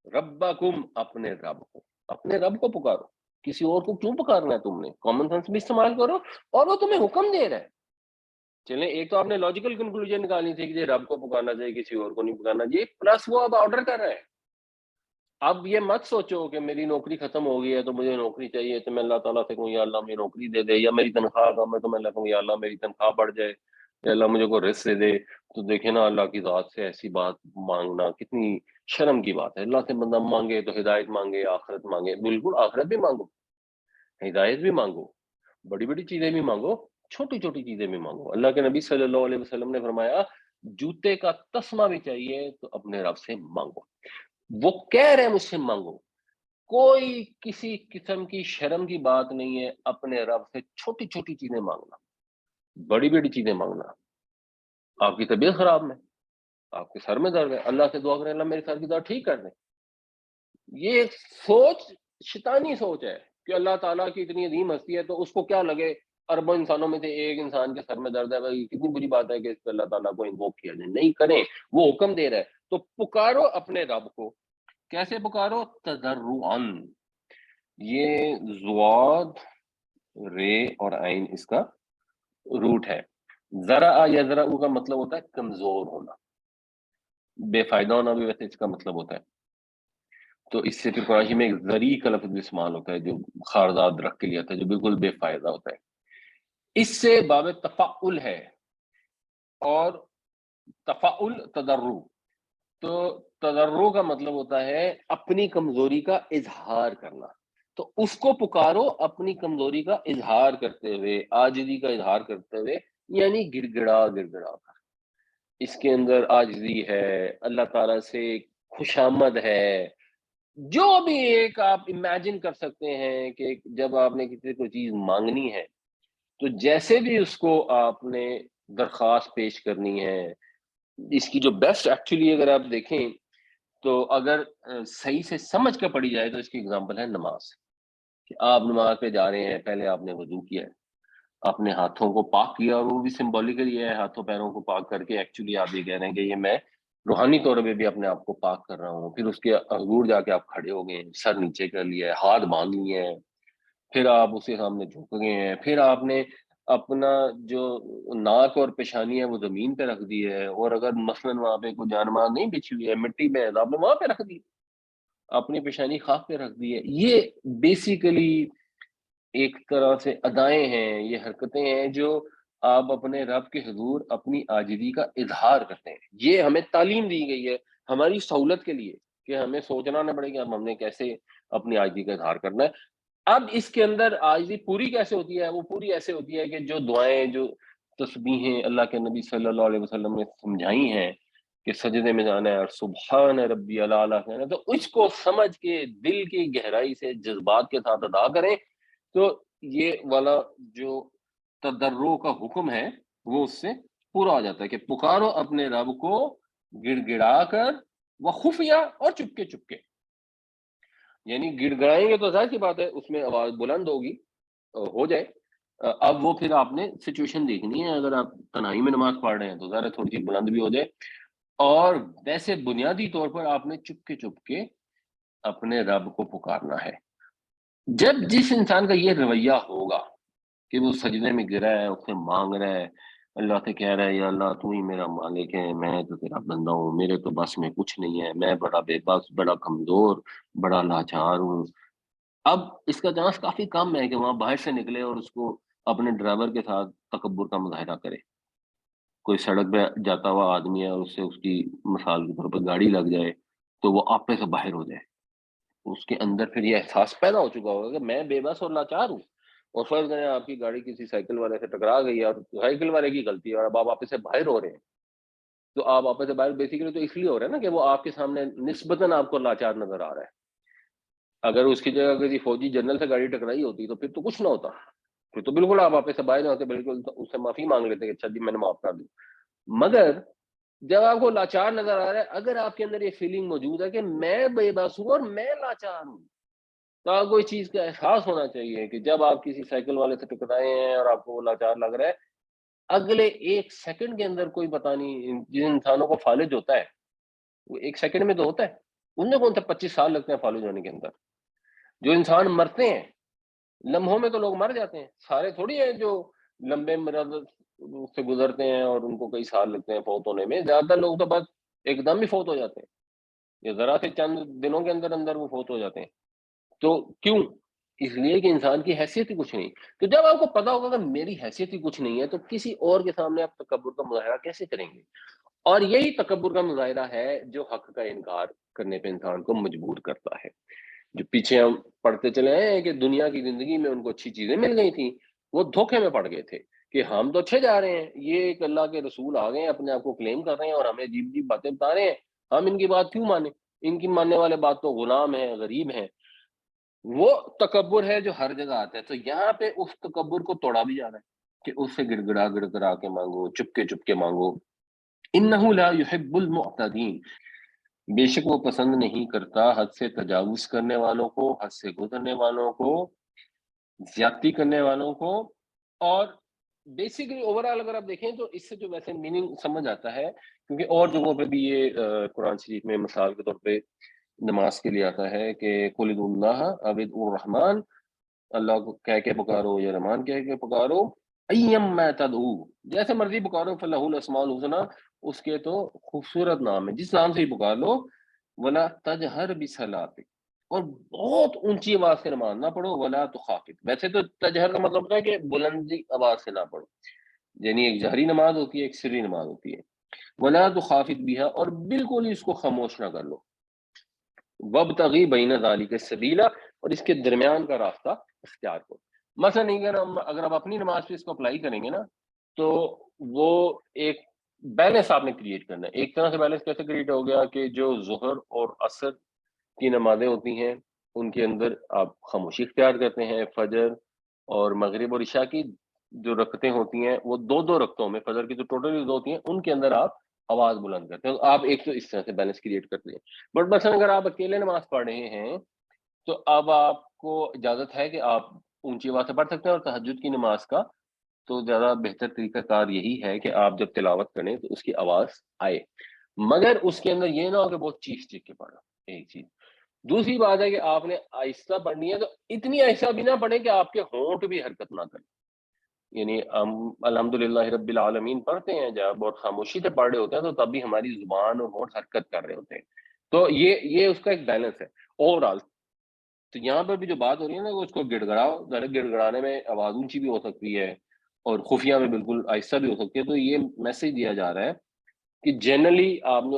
ربکم، اپنے رب کو، اپنے رب کو پکارو، کسی اور کو کیوں پکارنا ہے؟ تم نے کامن سینس بھی استعمال کرو، اور وہ تمہیں حکم دے رہا ہے۔ چلیں، ایک تو آپ نے لاجیکل کنکلوژن نکالنی تھی کہ یہ رب کو پکارنا چاہیے، کسی اور کو نہیں پکارنا چاہیے، پلس وہ اب آرڈر کر رہا ہے۔ اب یہ مت سوچو کہ میری نوکری ختم ہو گئی ہے تو مجھے نوکری چاہیے، تو میں اللہ تعالیٰ سے کہوں یا اللہ مجھے نوکری دے دے، یا میری تنخواہ کم ہے تو میں اللہ کہوں یا اللہ میری تنخواہ بڑھ جائے، یا اللہ مجھے کوئی رزق دے دے۔ تو دیکھیں نا، اللہ کی ذات سے ایسی بات مانگنا کتنی شرم کی بات ہے۔ اللہ سے بندہ مانگے تو ہدایت مانگے، آخرت مانگے، بالکل آخرت بھی مانگو، ہدایت بھی مانگو، بڑی بڑی چیزیں بھی مانگو، چھوٹی چھوٹی چیزیں بھی مانگو۔ اللہ کے نبی صلی اللہ علیہ وسلم نے فرمایا جوتے کا تسمہ بھی چاہیے تو اپنے رب سے مانگو۔ وہ کہہ رہے ہیں مجھ سے مانگو، کوئی کسی قسم کی شرم کی بات نہیں ہے اپنے رب سے چھوٹی چھوٹی چیزیں مانگنا، بڑی بڑی چیزیں مانگنا۔ آپ کی طبیعت خراب ہے، آپ کے سر میں درد ہے، اللہ سے دعا کریں اللہ میرے سر کی درد ٹھیک کر دیں۔ یہ ایک سوچ شیطانی سوچ ہے کہ اللہ تعالیٰ کی اتنی عظیم ہستی ہے تو اس کو کیا لگے اربوں انسانوں میں سے ایک انسان کے سر میں درد ہے، بھائی کتنی بری بات ہے کہ اس پہ اللہ تعالیٰ کو انووک کیا جائے، نہیں کریں، وہ حکم دے رہا ہے تو پکارو اپنے رب کو۔ کیسے پکارو؟ تضرعاً، یہ زواد رے اور عین اس کا روٹ ہے۔ ذرا یا ذرا کا مطلب ہوتا ہے کمزور ہونا، بے فائدہ ہونا بھی ویسے اس کا مطلب ہوتا ہے۔ تو اس سے پھر قرآن میں ایک ذریع کا لفظ بھی استعمال ہوتا ہے جو خاردار درخت کے لیے آتا ہے، جو بالکل بے فائدہ ہوتا ہے۔ اس سے باب تفاعل ہے، اور تفاعل تضرع، تو تضرع کا مطلب ہوتا ہے اپنی کمزوری کا اظہار کرنا، تو اس کو پکارو اپنی کمزوری کا اظہار کرتے ہوئے، عاجزی کا اظہار کرتے ہوئے، یعنی گڑ گڑا کر اس کے اندر عاجزی ہے، اللہ تعالیٰ سے خوشامد ہے، جو بھی ایک آپ امیجن کر سکتے ہیں کہ جب آپ نے کسی کو چیز مانگنی ہے تو جیسے بھی اس کو آپ نے درخواست پیش کرنی ہے، اس کی جو بیسٹ ایکچولی اگر آپ دیکھیں تو اگر صحیح سے سمجھ کے پڑھی جائے تو اس کی اگزامپل ہے نماز، کہ آپ نماز پہ جا رہے ہیں، پہلے آپ نے وضو کیا ہے، اپنے ہاتھوں کو پاک کیا، اور وہ بھی سمبولیکلی ہے ہاتھوں پیروں کو پاک کر کے، ایکچولی آپ یہ کہہ رہے ہیں کہ یہ میں روحانی طور پہ بھی اپنے آپ کو پاک کر رہا ہوں۔ پھر اس کے حضور جا کے آپ کھڑے ہو گئے، سر نیچے کر لیا ہے، ہاتھ باندھ لیے ہیں، پھر آپ اس کے سامنے جھک گئے ہیں، پھر آپ نے اپنا جو ناک اور پیشانی ہے وہ زمین پہ رکھ دی ہے، اور اگر مثلاً وہاں پہ کوئی جانماز نہیں بچھی ہوئی ہے، مٹی میں ہے، تو آپ نے وہاں پہ رکھ دی، اپنی پیشانی خاک پہ رکھ دی ہے۔ یہ بیسیکلی ایک طرح سے ادائیں ہیں، یہ حرکتیں ہیں جو آپ اپنے رب کے حضور اپنی عاجزی کا اظہار کرتے ہیں۔ یہ ہمیں تعلیم دی گئی ہے ہماری سہولت کے لیے، کہ ہمیں سوچنا نہ پڑے کہ اب ہم نے کیسے اپنی عاجزی کا اظہار کرنا ہے۔ اب اس کے اندر عاجزی پوری کیسے ہوتی ہے؟ وہ پوری ایسے ہوتی ہے کہ جو دعائیں، جو تسبیحیں اللہ کے نبی صلی اللہ علیہ وسلم نے سمجھائی ہیں کہ سجدے میں جانا ہے اور سبحان ربی الاعلیٰ کہنا ہے، تو اس کو سمجھ کے دل کی گہرائی سے جذبات کے ساتھ ادا کریں، تو یہ والا جو تضرع کا حکم ہے وہ اس سے پورا ہو جاتا ہے کہ پکارو اپنے رب کو گڑ گڑا کر، وہ خفیہ اور چپکے چپکے، یعنی گڑ گڑائیں گے تو ظاہر سی بات ہے اس میں آواز بلند ہوگی، ہو جائے۔ اب وہ پھر آپ نے سچویشن دیکھنی ہے، اگر آپ تنہائی میں نماز پڑھ رہے ہیں تو ظاہر ہے تھوڑی سی بلند بھی ہو جائے، اور ویسے بنیادی طور پر آپ نے چپکے چپکے اپنے رب کو پکارنا ہے۔ جب جس انسان کا یہ رویہ ہوگا کہ وہ سجدے میں گرا ہے، اس سے مانگ رہا ہے، اللہ سے کہہ رہا ہے یا اللہ تو ہی میرا مالک ہے، میں تو تیرا بندہ ہوں، میرے تو بس میں کچھ نہیں ہے، میں بڑا بے بس، بڑا کمزور، بڑا لاچار ہوں۔ اب اس کا چانس کافی کم ہے کہ وہاں باہر سے نکلے اور اس کو اپنے ڈرائیور کے ساتھ تکبر کا مظاہرہ کرے۔ کوئی سڑک پہ جاتا ہوا آدمی ہے اور اس سے اس کی مثال کے طور پر گاڑی لگ جائے تو وہ آپے سے باہر ہو جائے، اس کے اندر پھر یہ احساس پیدا ہو چکا ہوگا کہ میں بے بس اور لاچار ہوں، اور فرض کریں آپ کی گاڑی کسی سائیکل والے سے ٹکرا گئی ہے اور سائیکل والے کی غلطی ہے اور اب آپ آپے سے باہر ہو رہے ہیں، تو آپ آپے سے باہر بیسیکلی تو اس لیے ہو رہے ہیں نا کہ وہ آپ کے سامنے نسبتاً آپ کو لاچار نظر آ رہا ہے۔ اگر اس کی جگہ کسی فوجی جنرل سے گاڑی ٹکرائی ہوتی تو پھر تو کچھ نہ ہوتا، پھر تو بالکل آپ آپے سے باہر نہ ہوتے، بالکل اس سے معافی مانگ لیتے کہ اچھا جی میں نے معاف کر دی۔ مگر جب آپ کو لاچار نظر آ رہا ہے، اگر آپ کے اندر یہ فیلنگ موجود ہے کہ میں بے بس ہوں اور میں لاچار ہوں، تو آپ کو اس چیز کا احساس ہونا چاہیے کہ جب آپ کسی سائیکل والے سے ٹکرائے ہیں اور آپ کو وہ لاچار لگ رہا ہے، اگلے ایک سیکنڈ کے اندر کوئی پتہ نہیں، جن انسانوں کو فالج ہوتا ہے وہ ایک سیکنڈ میں تو ہوتا ہے، ان میں کون سا 25 سال لگتے ہیں فالج ہونے کے اندر۔ جو انسان مرتے ہیں لمحوں میں، تو لوگ مر جاتے ہیں، سارے تھوڑی ہیں جو لمبے مرض سے گزرتے ہیں اور ان کو کئی سال لگتے ہیں فوت ہونے میں، زیادہ تر لوگ تو بس ایک دم ہی فوت ہو جاتے ہیں، یا ذرا سے چند دنوں کے اندر اندر وہ فوت ہو جاتے ہیں۔ تو کیوں؟ اس لیے کہ انسان کی حیثیت ہی کچھ نہیں۔ تو جب آپ کو پتا ہوگا کہ میری حیثیت ہی کچھ نہیں ہے، تو کسی اور کے سامنے آپ تکبر کا مظاہرہ کیسے کریں گے؟ اور یہی تکبر کا مظاہرہ ہے جو حق کا انکار کرنے پہ انسان کو مجبور کرتا ہے۔ جو پیچھے ہم پڑھتے چلے آئے ہیں کہ دنیا کی زندگی میں ان کو اچھی چیزیں مل گئی تھیں، وہ دھوکے میں پڑ گئے تھے کہ ہم تو اچھے جا رہے ہیں، یہ ایک اللہ کے رسول آ گئے ہیں، اپنے آپ کو کلیم کر رہے ہیں اور ہمیں عجیب عجیب باتیں بتا رہے ہیں، ہم ان کی بات کیوں مانیں؟ ان کی ماننے والے بات تو غلام ہیں، غریب ہیں. وہ تکبر ہے جو ہر جگہ آتا ہے. تو یہاں پہ اس تکبر کو توڑا بھی جا رہا ہے کہ اس سے گڑ گڑا کے مانگو، چپ کے مانگو. انہ لا یحب المعتدین، بے شک وہ پسند نہیں کرتا حد سے تجاوز کرنے والوں کو، حد سے گزرنے والوں کو، زیادتی کرنے والوں کو. اور بیسیکلی اوورال اگر آپ دیکھیں تو اس سے جو ویسے میننگ سمجھ آتا ہے، کیونکہ اور جگہوں پہ بھی یہ قرآن شریف میں مثال کے طور پہ نماز کے لیے آتا ہے کہ قل ادعوا اللہ او ادعوا الرحمن، اللہ کو کہہ کے پکارو یا رحمان کہہ کے پکارو، ایما تدعو، جیسے مرضی پکارو، فلہ الاسماء الحسنی، اس کے تو خوبصورت نام ہے، جس نام سے ہی پکار لو. ولا تجہر بصلاتک، اور بہت اونچی آواز سے نماز نہ پڑھو. ولا تخافت، ویسے تو تجہر کا مطلب ہوتا ہے کہ بلندی آواز سے نہ پڑھو، یعنی ایک جہری نماز ہوتی ہے، ایک سری نماز ہوتی ہے. ولا تخافت بها، اور بالکل ہی اس کو خاموش نہ کر لو. وابتغی بین ذالک السبیلا، اور اس کے درمیان کا راستہ اختیار کرو. مثلا اگر آپ اپنی نماز پہ اس کو اپلائی کریں گے نا، تو وہ ایک بیلنس آپ نے کریٹ کرنا ہے. ایک طرح سے بیلنس کیسے کریٹ ہو گیا کہ جو ظہر اور عصر کی نمازیں ہوتی ہیں ان کے اندر آپ خاموشی اختیار کرتے ہیں. فجر اور مغرب اور عشاء کی جو رکعتیں ہوتی ہیں وہ دو دو رکعتوں میں، فجر کی جو ٹوٹل دو ہوتی ہیں ان کے اندر آپ آواز بلند کرتے ہیں. آپ ایک تو اس طرح سے بیلنس کریٹ کرتے ہیں. بٹ مثلا اگر آپ اکیلے نماز پڑھ رہے ہیں تو اب آپ کو اجازت ہے کہ آپ اونچی آواز سے پڑھ سکتے ہیں. اور تہجد کی نماز کا تو زیادہ بہتر طریقہ کار یہی ہے کہ آپ جب تلاوت کریں تو اس کی آواز آئے، مگر اس کے اندر یہ نہ ہو کہ بہت چیخ چیخ کے پڑھنا. ایک چیز. دوسری بات ہے کہ آپ نے آہستہ پڑھنی ہے تو اتنی آہستہ بھی نہ پڑھیں کہ آپ کے ہونٹ بھی حرکت نہ کریں. یعنی ہم الحمدللہ رب العالمین پڑھتے ہیں، جب بہت خاموشی سے پڑھ رہے ہوتے ہیں تو تب بھی ہماری زبان اور ہونٹ حرکت کر رہے ہوتے ہیں. تو یہ اس کا ایک بیلنس ہے اوور آل. تو یہاں پر بھی جو بات ہو رہی ہے نا، وہ اس کو گڑ گڑاؤ. گڑ گڑانے میں آواز اونچی بھی ہو سکتی ہے اور خفیہ میں بالکل آہستہ بھی ہو سکتی ہے. تو یہ میسج دیا جا رہا ہے کہ جنرلی آپ نے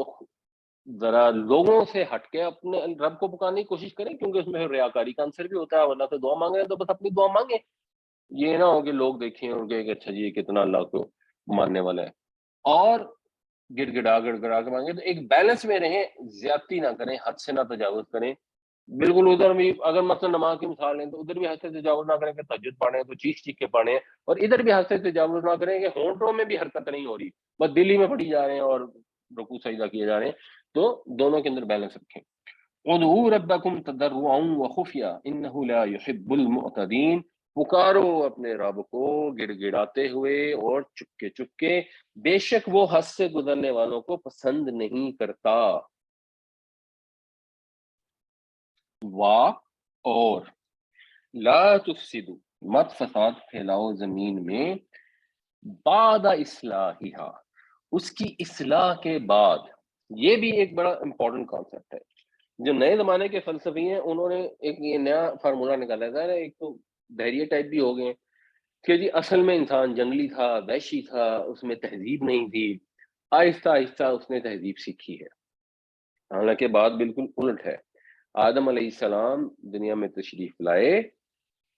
ذرا لوگوں سے ہٹ کے اپنے رب کو پکارنے کی کوشش کریں، کیونکہ اس میں ریاکاری کا عنصر بھی ہوتا ہے. اللہ سے دعا مانگ رہے ہیں تو بس اپنی دعا مانگیں، یہ نہ ہو کہ لوگ دیکھیں اور کہ اچھا جی یہ کتنا اللہ کو ماننے والا ہے. اور گڑ گڑا کے مانگیں. تو ایک بیلنس میں رہیں، زیادتی نہ کریں، حد سے نہ تجاوز کریں. بالکل ادھر بھی اگر مثلا نماز کی مثال لیں تو ادھر بھی حد سے تجاوز نہ کریں کہ تہجد پڑھیں تو چیخ چیخ کے پڑھیں، اور ادھر بھی حد سے تجاوز نہ کریں کہ ہونٹوں میں بھی حرکت نہیں ہو رہی، بس دل ہی میں پڑھی جا رہے ہیں اور رکوع سجدہ کیے جا رہے ہیں. تو دونوں کے اندر بیلنس رکھیں. ادعوا ربکم تضرعا وخفیا انہ لا یحب المعتدین، پکارو اپنے رب کو گڑ گڑاتے ہوئے اور چپ کے، بے شک وہ حد سے گزرنے والوں کو پسند نہیں کرتا. اور لا تفسدوا، مت فساد پھیلاؤ زمین میں، بعد اصلاحها، اس کی اصلاح کے بعد. یہ بھی ایک بڑا امپورٹنٹ کانسیپٹ ہے. جو نئے زمانے کے فلسفی ہیں انہوں نے ایک یہ نیا فارمولا نکالا تھا. ایک تو دہریے ٹائپ بھی ہو گئے کہ جی اصل میں انسان جنگلی تھا، وحشی تھا، اس میں تہذیب نہیں تھی، آہستہ آہستہ اس نے تہذیب سیکھی ہے. حالانکہ بات بالکل الٹ ہے. آدم علیہ السلام دنیا میں تشریف لائے،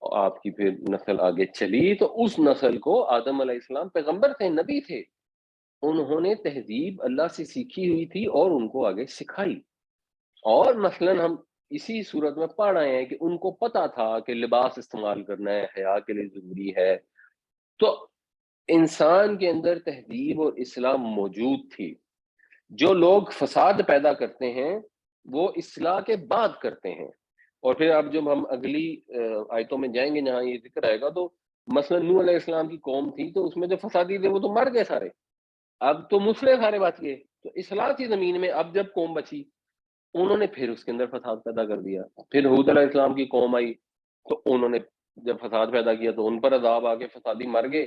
آپ کی پھر نسل آگے چلی تو اس نسل کو آدم علیہ السلام پیغمبر تھے، نبی تھے، انہوں نے تہذیب اللہ سے سیکھی ہوئی تھی اور ان کو آگے سکھائی. اور مثلا ہم اسی صورت میں پڑھ رہے ہیں کہ ان کو پتا تھا کہ لباس استعمال کرنا ہے حیا کے لیے ضروری ہے. تو انسان کے اندر تہذیب اور اسلام موجود تھی. جو لوگ فساد پیدا کرتے ہیں وہ اصلاح کے بعد کرتے ہیں. اور پھر اب جب ہم اگلی آیتوں میں جائیں گے جہاں یہ ذکر آئے گا، تو مثلا نوح علیہ السلام کی قوم تھی تو اس میں جو فسادی تھے وہ تو مر گئے سارے، اب تو مسلم سارے بچ گئے. تو اصلاح کی زمین میں اب جب قوم بچی انہوں نے پھر اس کے اندر فساد پیدا کر دیا. پھر حود علیہ السلام کی قوم آئی تو انہوں نے جب فساد پیدا کیا تو ان پر عذاب آ کے فسادی مر گئے.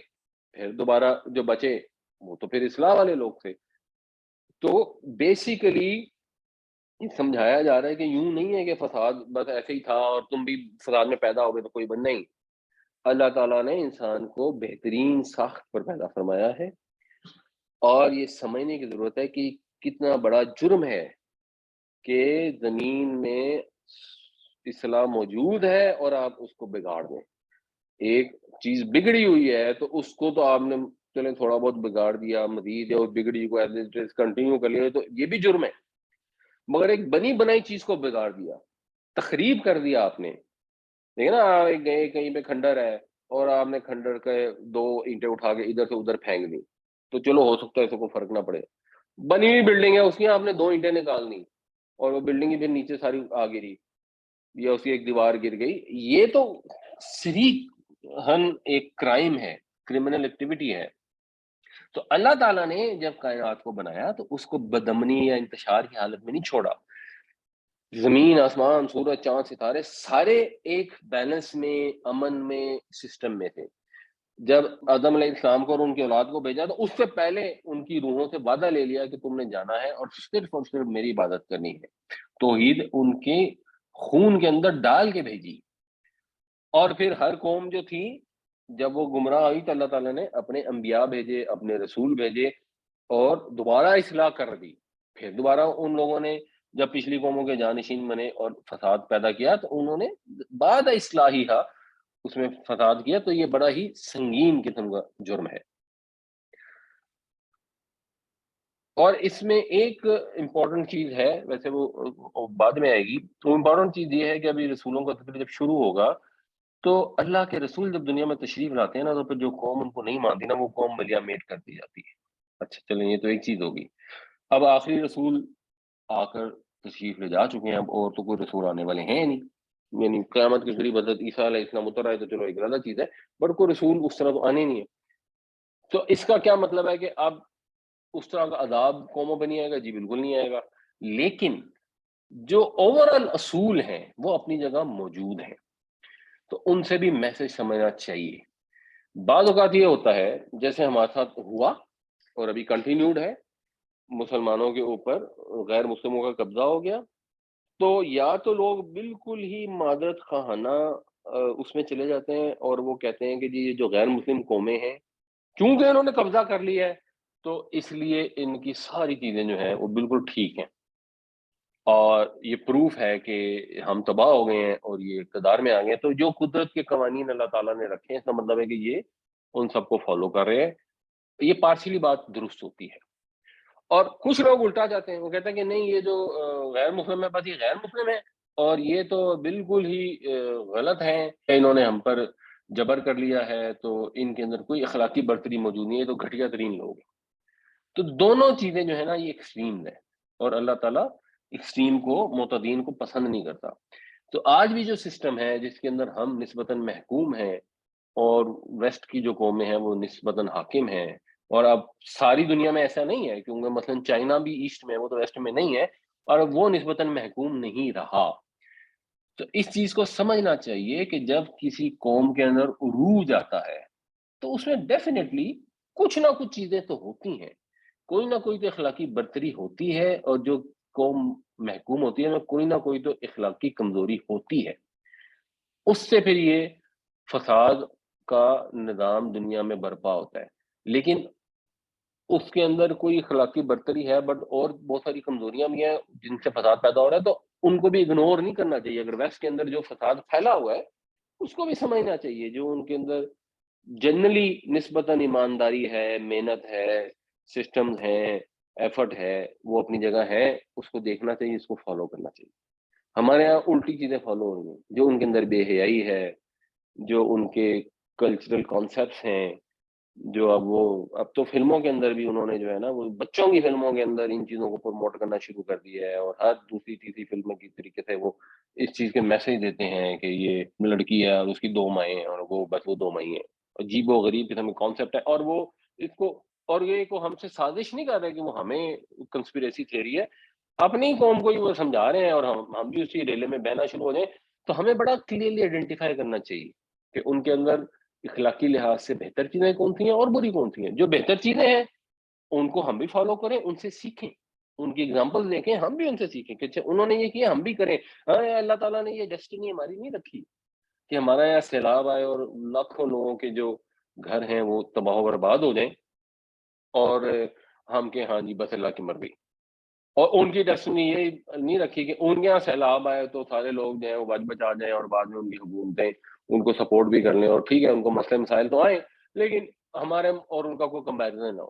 پھر دوبارہ جو بچے وہ تو پھر اصلاح والے لوگ تھے. تو بیسیکلی یہ سمجھایا جا رہا ہے کہ یوں نہیں ہے کہ فساد بس ایسے ہی تھا اور تم بھی فساد میں پیدا ہو گئے تو کوئی بن نہیں. اللہ تعالیٰ نے انسان کو بہترین ساخت پر پیدا فرمایا ہے، اور یہ سمجھنے کی ضرورت ہے کہ کتنا بڑا جرم ہے کہ زمین میں اصلاح موجود ہے اور آپ اس کو بگاڑ دیں. ایک چیز بگڑی ہوئی ہے تو اس کو تو آپ نے چلیں تھوڑا بہت بگاڑ دیا، مزید ہے اور بگڑی کو کنٹینیو کر لیا، تو یہ بھی جرم ہے. مگر ایک بنی بنائی چیز کو بگاڑ دیا، تخریب کر دیا آپ نے. دیکھیں نا، آپ گئے کہیں پہ کھنڈر ہے اور آپ نے کھنڈر کے 2 اینٹیں اٹھا کے ادھر سے ادھر پھینک دی، تو چلو ہو سکتا ہے اسے کوئی فرق نہ پڑے. بنی ہوئی بلڈنگ ہے، اس کی آپ نے 2 اینٹیں نکال دی اور وہ بلڈنگ ہی پھر نیچے ساری آ گری یا اس کی ایک دیوار گر گئی. یہ تو صریحاً ایک کرائم ہے، کرمنل ایکٹیویٹی ہے. تو اللہ تعالیٰ نے جب کائنات کو بنایا تو اس کو بدامنی یا انتشار کی حالت میں نہیں چھوڑا. زمین، آسمان، سورج، چاند، ستارے سارے ایک بیلنس میں، امن میں، سسٹم میں تھے. جب آدم علیہ السلام کو اور ان کی اولاد کو بھیجا تو اس سے پہلے ان کی روحوں سے وعدہ لے لیا کہ تم نے جانا ہے اور صرف میری عبادت کرنی ہے. توحید ان کے خون کے اندر ڈال کے بھیجی. اور پھر ہر قوم جو تھی جب وہ گمراہ ہوئی تو اللہ تعالیٰ نے اپنے انبیاء بھیجے، اپنے رسول بھیجے اور دوبارہ اصلاح کر دی. پھر دوبارہ ان لوگوں نے جب پچھلی قوموں کے جانشین بنے اور فساد پیدا کیا تو انہوں نے بعد اصلاحیہ اس میں فساد کیا. تو یہ بڑا ہی سنگین قسم کا جرم ہے. اور اس میں ایک امپورٹنٹ چیز ہے، ویسے وہ بعد میں آئے گی. تو امپورٹنٹ چیز یہ ہے کہ ابھی رسولوں کا تذکرہ جب شروع ہوگا تو اللہ کے رسول جب دنیا میں تشریف لاتے ہیں نا تو پھر جو قوم ان کو نہیں مانتی نا وہ قوم ملیا میٹ کر دی جاتی ہے. اچھا چلیں، یہ تو ایک چیز ہوگی. اب آخری رسول آ کر تشریف لے جا چکے ہیں، اب اور تو کوئی رسول آنے والے ہیں نہیں. یعنی قیامت کے قریب حضرت عیسیٰ علیہ السلام اتر آئے تو چلو ایک الگ چیز ہے، بٹ کوئی رسول اس طرح تو آنے نہیں ہے. تو اس کا کیا مطلب ہے کہ اب اس طرح کا عذاب قوموں پہ نہیں آئے گا؟ جی بالکل نہیں آئے گا. لیکن جو اوور آل اصول ہیں وہ اپنی جگہ موجود ہیں، تو ان سے بھی میسج سمجھنا چاہیے. بعض اوقات یہ ہوتا ہے جیسے ہمارے ساتھ ہوا اور ابھی کنٹینیوڈ ہے، مسلمانوں کے اوپر غیر مسلموں کا قبضہ ہو گیا تو یا تو لوگ بالکل ہی معذرت خواہانہ اس میں چلے جاتے ہیں اور وہ کہتے ہیں کہ جی یہ جو غیر مسلم قومیں ہیں چونکہ انہوں نے قبضہ کر لیا ہے تو اس لیے ان کی ساری چیزیں جو ہیں وہ بالکل ٹھیک ہیں اور یہ پروف ہے کہ ہم تباہ ہو گئے ہیں اور یہ اقتدار میں آ گئے ہیں. تو جو قدرت کے قوانین اللہ تعالیٰ نے رکھے ہیں اس کا مطلب ہے کہ یہ ان سب کو فالو کر رہے ہیں. یہ پارشلی بات درست ہوتی ہے. اور کچھ لوگ الٹا جاتے ہیں، وہ کہتے ہیں کہ نہیں یہ جو غیر مسلم ہے بس یہ غیر مسلم ہے اور یہ تو بالکل ہی غلط ہیں، انہوں نے ہم پر جبر کر لیا ہے تو ان کے اندر کوئی اخلاقی برتری موجود نہیں ہے، تو گھٹیا ترین لوگ ہیں. تو دونوں چیزیں جو ہے نا یہ ایکسٹریم ہے اور اللہ تعالیٰ ایکسٹریم کو، معتدین کو پسند نہیں کرتا. تو آج بھی جو سسٹم ہے جس کے اندر ہم نسبتاً محکوم ہیں اور ویسٹ کی جو قومیں ہیں وہ نسبتاً حاکم ہیں، اور اب ساری دنیا میں ایسا نہیں ہے کیونکہ مثلا چائنا بھی ایسٹ میں ہے، وہ تو ویسٹ میں نہیں ہے، اور وہ نسبتاً محکوم نہیں رہا. تو اس چیز کو سمجھنا چاہیے کہ جب کسی قوم کے اندر عروج آتا ہے تو اس میں ڈیفینیٹلی کچھ نہ کچھ چیزیں تو ہوتی ہیں، کوئی نہ کوئی تو اخلاقی برتری ہوتی ہے، اور جو قوم محکوم ہوتی ہے کوئی نہ کوئی تو اخلاقی کمزوری ہوتی ہے. اس سے پھر یہ فساد کا نظام دنیا میں برپا ہوتا ہے. لیکن اس کے اندر کوئی اخلاقی برتری ہے بٹ اور بہت ساری کمزوریاں بھی ہیں جن سے فساد پیدا ہو رہا ہے، تو ان کو بھی اگنور نہیں کرنا چاہیے. اگر ویسٹ کے اندر جو فساد پھیلا ہوا ہے اس کو بھی سمجھنا چاہیے. جو ان کے اندر جنرلی نسبتاً ایمانداری ہے، محنت ہے، سسٹمز ہیں، ایفرٹ ہے، وہ اپنی جگہ ہے، اس کو دیکھنا چاہیے، اس کو فالو کرنا چاہیے. ہمارے یہاں الٹی چیزیں فالو ہو رہی ہیں، جو ان کے اندر بے حیائی ہے، جو ان کے کلچرل کانسیپٹس ہیں، جو اب تو فلموں کے اندر بھی انہوں نے جو ہے نا وہ بچوں کی فلموں کے اندر ان چیزوں کو پروموٹ کرنا شروع کر دیا ہے، اور ہر دوسری تیسری فلم کی طریقے سے وہ اس چیز کے میسج دیتے ہیں کہ یہ لڑکی ہے اور اس کی 2 مائیں ہیں اور وہ بس وہ 2 مائیں ہیں. عجیب و غریب قسم کا کانسیپٹ ہے، اور وہ اس کو، اور یہ کو ہم سے سازش نہیں کر رہے کہ وہ ہمیں کنسپیریسی تھیوری ہے، اپنی قوم کو ہی وہ سمجھا رہے ہیں اور ہم بھی اسی ریلے میں بہنا شروع ہو جائیں. تو ہمیں بڑا کلیئرلی آئیڈینٹیفائی کرنا چاہیے کہ ان کے اندر اخلاقی لحاظ سے بہتر چیزیں کون سی ہیں اور بری کون سی ہیں. جو بہتر چیزیں ہیں ان کو ہم بھی فالو کریں، ان سے سیکھیں، ان کی ایگزامپل دیکھیں، ہم بھی ان سے سیکھیں کہ اچھا انہوں نے یہ کیا ہم بھی کریں. ہاں اللہ تعالیٰ نے یہ ڈیسٹینی ہماری نہیں رکھی کہ ہمارا یہاں سیلاب آئے اور لاکھوں لوگوں کے جو گھر ہیں وہ تباہ و برباد ہو جائیں اور ہم کہ ہاں جی بس اللہ کی مرضی. اور ان کی ڈیسٹنی یہ نہیں رکھی کہ ان کے یہاں سیلاب آئے تو سارے لوگ جو ہیں وہ بچ بچا جائیں اور بعد میں ان کی حکومتیں ان کو سپورٹ بھی کر لیں، اور ٹھیک ہے ان کو مسئلے مسائل تو آئیں لیکن ہمارے اور ان کا کوئی کمپیریزن نہ ہو.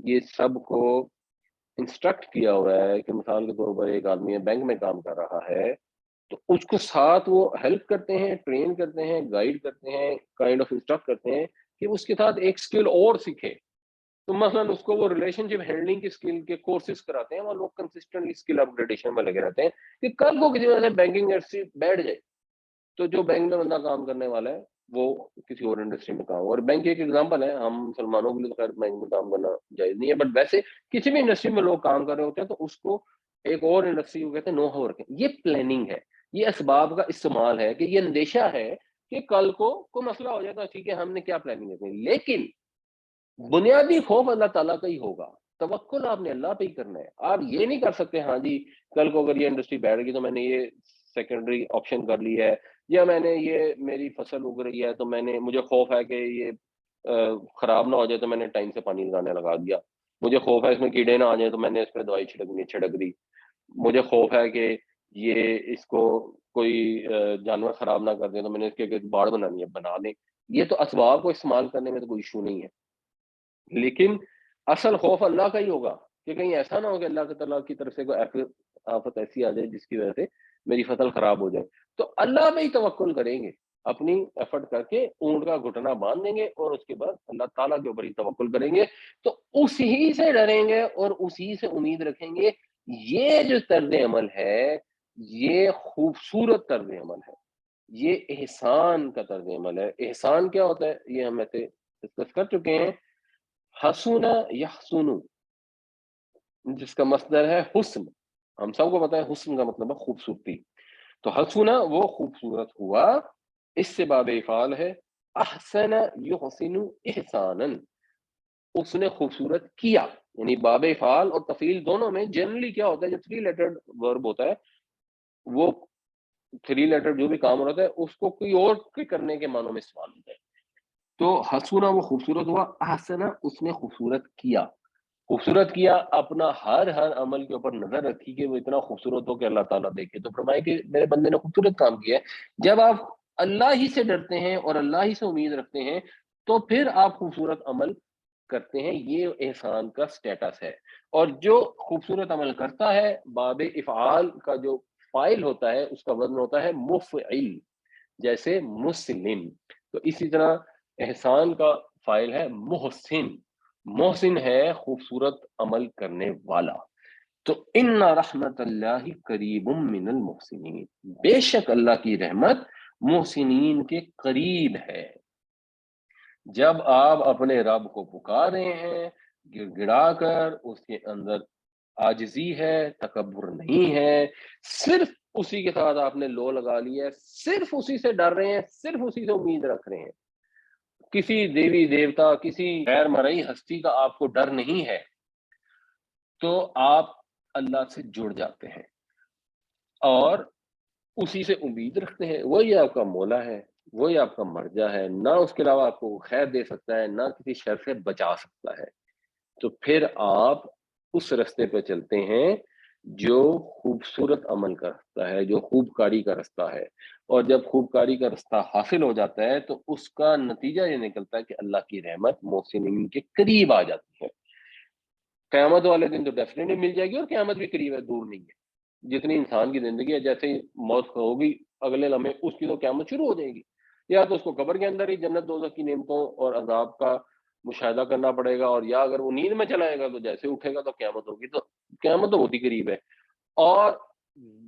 یہ سب کو انسٹرکٹ کیا ہوا ہے کہ مثال کے طور پر ایک آدمی بینک میں کام کر رہا ہے تو اس کو ساتھ وہ ہیلپ کرتے ہیں، ٹرین کرتے ہیں، گائیڈ کرتے ہیں، کائنڈ آف انسٹرکٹ کرتے ہیں کہ اس کے ساتھ ایک اسکل اور سیکھے. تو مثلاً اس کو وہ ریلیشن شپ ہینڈلنگ کی اسکل کے کورسز کراتے ہیں، وہ لوگ کنسسٹنٹلی اسکل اپ گریڈیشن میں لگے رہتے ہیں کہ کل کو کسی وجہ سے بینکنگ انڈسٹری بیٹھ جائے تو جو بینک میں بندہ کام کرنے والا ہے وہ کسی اور انڈسٹری میں کام ہو. اور بینک ایک ایگزامپل ہے، ہم مسلمانوں کے لیے تو خیر بینک میں کام کرنا جائز نہیں ہے، بٹ ویسے کسی بھی انڈسٹری میں لوگ کام کر رہے ہوتے ہیں تو اس کو ایک اور انڈسٹری کو کہتے ہیں نو ہاؤ ورکنگ. یہ پلاننگ ہے، یہ اسباب کا استعمال ہے کہ یہ اندیشہ ہے کہ کل کو کوئی مسئلہ ہو جائے تو ٹھیک ہے ہم نے کیا پلاننگ کرنی. لیکن بنیادی خوف اللہ تعالیٰ کا ہی ہوگا، توکل آپ نے اللہ پہ ہی کرنا ہے. آپ یہ نہیں کر سکتے ہاں جی کل کو اگر یہ انڈسٹری بیٹھ گئی تو میں نے یہ سیکنڈری آپشن کر لی ہے، یا میں نے یہ میری فصل اگ رہی ہے تو مجھے خوف ہے کہ یہ خراب نہ ہو جائے تو میں نے ٹائم سے پانی لگا دیا، مجھے خوف ہے اس میں کیڑے نہ آ جائیں تو میں نے اس پہ دوائی چھڑک دی، مجھے خوف ہے کہ یہ اس کو کوئی جانور خراب نہ کر دیں تو میں نے اس کے باڑ بنانی ہے بنا دیں. یہ تو اسباب کو استعمال کرنے میں تو کوئی ایشو نہیں ہے، لیکن اصل خوف اللہ کا ہی ہوگا کہ کہیں ایسا نہ ہو کہ اللہ تعالیٰ کی طرف سے کوئی آفت ایسی آ جائے جس کی وجہ سے میری فصل خراب ہو جائے. تو اللہ پہ ہی توکل کریں گے، اپنی ایفرٹ کر کے اونٹ کا گھٹنا باندھ دیں گے اور اس کے بعد اللہ تعالیٰ کے اوپر ہی توکل کریں گے. تو اسی سے ڈریں گے اور اسی سے امید رکھیں گے. یہ جو طرز عمل ہے یہ خوبصورت طرز عمل ہے، یہ احسان کا طرز عمل ہے. احسان کیا ہوتا ہے یہ ہم ایسے ڈسکس کر چکے ہیں. حسن یحسن، جس کا مصدر ہے حسن، ہم سب کو پتا ہے حسن کا مطلب ہے خوبصورتی. تو حسن وہ خوبصورت ہوا، اس سے باب افعال ہے. احسن یحسن احسانا، اس نے خوبصورت کیا. یعنی باب افعال اور تفعیل دونوں میں جنرلی کیا ہوتا ہے، جو 3 لیٹرڈ ورب ہوتا ہے وہ 3 لیٹر جو بھی کام ہوتا ہے اس کو کوئی اور کے کرنے کے معنوں میں استعمال ہوتا ہے. تو حسنا وہ خوبصورت ہوا، احسنا اس نے خوبصورت کیا. خوبصورت کیا، اپنا ہر عمل کے اوپر نظر رکھی کہ وہ اتنا خوبصورت ہو کہ اللہ تعالیٰ دیکھے. تو فرمائے کہ میرے بندے نے خوبصورت کام کیا ہے. جب آپ اللہ ہی سے ڈرتے ہیں اور اللہ ہی سے امید رکھتے ہیں تو پھر آپ خوبصورت عمل کرتے ہیں، یہ احسان کا سٹیٹس ہے. اور جو خوبصورت عمل کرتا ہے، باب افعال کا جو فائل ہوتا ہے اس کا وزن ہوتا ہے مفعل، جیسے مسلم. تو اسی طرح احسان کا فائل ہے محسن، محسن ہے خوبصورت عمل کرنے والا. تو ان رحمت اللہ قریب من المحسنین، بے شک اللہ کی رحمت محسنین کے قریب ہے. جب آپ اپنے رب کو پکار رہے ہیں گڑ گڑا کر، اس کے اندر عاجزی ہے، تکبر نہیں ہے، صرف اسی کے ساتھ آپ نے لو لگا لی ہے، صرف اسی سے ڈر رہے ہیں، صرف اسی سے امید رکھ رہے ہیں، کسی دیوی دیوتا کسی غیر مرئی ہستی کا آپ کو ڈر نہیں ہے، تو آپ اللہ سے جڑ جاتے ہیں اور اسی سے امید رکھتے ہیں. وہی آپ کا مولا ہے، وہی آپ کا مرجع ہے، نہ اس کے علاوہ آپ کو خیر دے سکتا ہے، نہ کسی شر سے بچا سکتا ہے. تو پھر آپ اس رستے پہ چلتے ہیں جو خوبصورت عمل کا رستہ ہے، جو خوب کاری کا رستہ ہے. اور جب خوب کاری کا رستہ حاصل ہو جاتا ہے تو اس کا نتیجہ یہ نکلتا ہے کہ اللہ کی رحمت محسنین کے قریب آ جاتی ہے. قیامت والے دن تو ڈیفینیٹلی مل جائے گی، اور قیامت بھی قریب ہے، دور نہیں ہے. جتنی انسان کی زندگی ہے، جیسے ہی موت ہوگی اگلے لمحے اس کی تو قیامت شروع ہو جائے گی. یا تو اس کو قبر کے اندر ہی جنت دوزخ کی نعمتوں اور عذاب کا مشاہدہ کرنا پڑے گا، اور یا اگر وہ نیند میں چلائے گا تو جیسے اٹھے گا تو قیامت ہوگی. تو قیامت تو بہت ہی قریب ہے. اور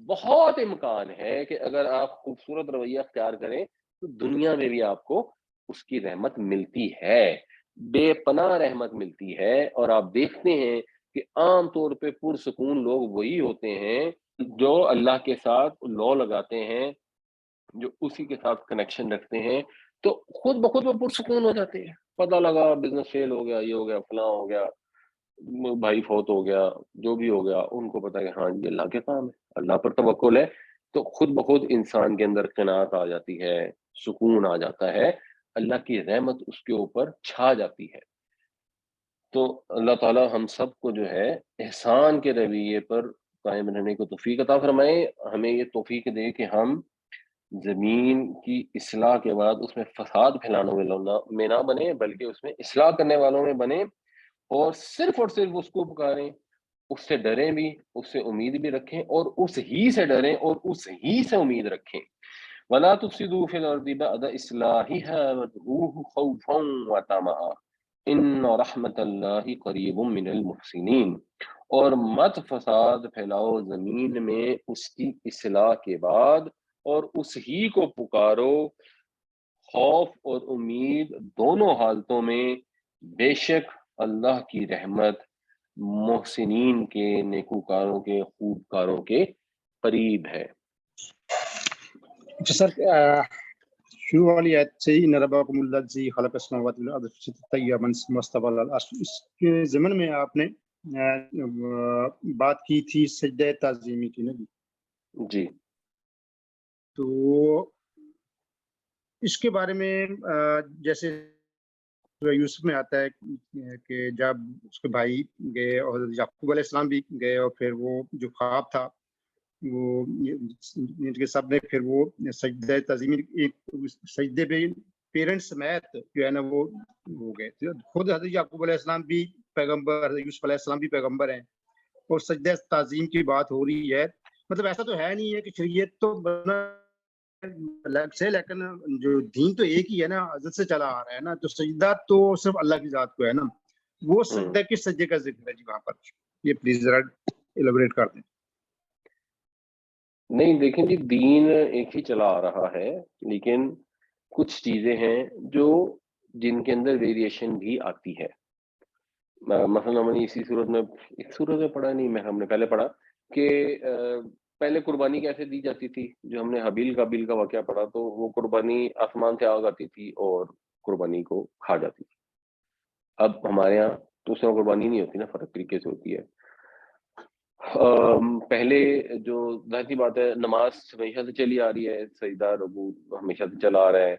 بہت امکان ہے کہ اگر آپ خوبصورت رویہ اختیار کریں تو دنیا میں بھی آپ کو اس کی رحمت ملتی ہے، بے پناہ رحمت ملتی ہے. اور آپ دیکھتے ہیں کہ عام طور پہ پرسکون لوگ وہی ہوتے ہیں جو اللہ کے ساتھ لو لگاتے ہیں، جو اسی کے ساتھ کنیکشن رکھتے ہیں. تو خود بخود وہ پرسکون ہو جاتے ہیں. پتہ لگا بزنس فیل ہو گیا، یہ ہو گیا، فلاں ہو گیا، بھائی فوت ہو گیا، جو بھی ہو گیا، ان کو پتا کہ ہاں جی اللہ کے کام ہے، اللہ پر توکل ہے. تو خود بخود انسان کے اندر قناعت آ جاتی ہے، سکون آ جاتا ہے، اللہ کی رحمت اس کے اوپر چھا جاتی ہے. تو اللہ تعالی ہم سب کو جو ہے احسان کے رویے پر قائم رہنے کو توفیق عطا فرمائے. ہمیں یہ توفیق دے کہ ہم زمین کی اصلاح کے بعد اس میں فساد پھیلانے والوں میں نہ بنے، بلکہ اس میں اصلاح کرنے والوں میں بنے. اور صرف اس کو پکاریں، اس سے ڈریں بھی، اس سے امید بھی رکھیں، اور اس ہی سے ڈریں اور اس ہی سے امید رکھیں۔ وَلَا تُفْسِدُوا فِي الْأَرْضِ بَعْدَ إِصْلَاحِهَا وَادْعُوهُ خَوْفًا وَطَمَعًا إِنَّ رَحْمَتَ اللَّهِ قَرِيبٌ مِّنَ الْمُحْسِنِينَ۔ اور مت فساد پھیلاؤ زمین میں اس کی اصلاح کے بعد، اور اس ہی کو پکارو خوف اور امید دونوں حالتوں میں، بے شک اللہ کی رحمت محسنین کے، نیکوکاروں کے، خوبکاروں کے قریب ہے۔ اچھا سر، شروع والی آیت سے ہی نرباکم الذی خلق السماوات والارض فی ستۃ ایام ثم استوى علی العرش، اس کے ضمن میں آپ نے بات کی تھی سجدہ تعظیمی کی نا جی، تو اس کے بارے میں جیسے یوسف میں آتا ہے کہ جب اس کے بھائی گئے اور یعقوب علیہ السلام بھی گئے، اور پھر وہ جو خواب تھا وہ کے سب نے پھر وہ سجدہ تعظیمی سجدے پہ پیرنٹس سمیت جو ہے نا وہ ہو گئے تھے۔ خود حضرت یعقوب علیہ السلام بھی پیغمبر، حضرت یوسف علیہ السلام بھی پیغمبر ہیں، اور سجدہ تعظیم کی بات ہو رہی ہے۔ مطلب ایسا تو ہے نہیں ہے کہ شریعت تو بنا الگ سے، لیکن جو دین تو ایک ہی ہے نا، حضرت سے چلا آ رہا ہے نا، تو سجدہ تو صرف اللہ کی ذات کو ہے نا۔ وہ سجدہ کس سجدے کا ذکر ہے جی وہاں پر؟ یہ پلیز ذرا ایلیبریٹ کر دیں۔ نہیں دیکھیں جی، دین ایک ہی چلا آ رہا ہے، لیکن کچھ چیزیں ہیں جو جن کے اندر ویریشن بھی آتی ہے۔ مثلا ہم نے اسی صورت میں پڑھا نہیں، ہم نے پہلے پڑھا کہ پہلے قربانی کیسے دی جاتی تھی، جو ہم نے حابیل قابیل کا واقعہ پڑھا، تو وہ قربانی آسمان سے آگ آتی تھی اور قربانی کو کھا جاتی تھی۔ اب ہمارے یہاں تو اس طرح قربانی نہیں ہوتی نا، فرق طریقے سے ہوتی ہے۔ پہلے جو ظاہر سی بات ہے، نماز ہمیشہ سے چلی آ رہی ہے، سجدہ رکوع ہمیشہ سے چلا آ رہا ہے۔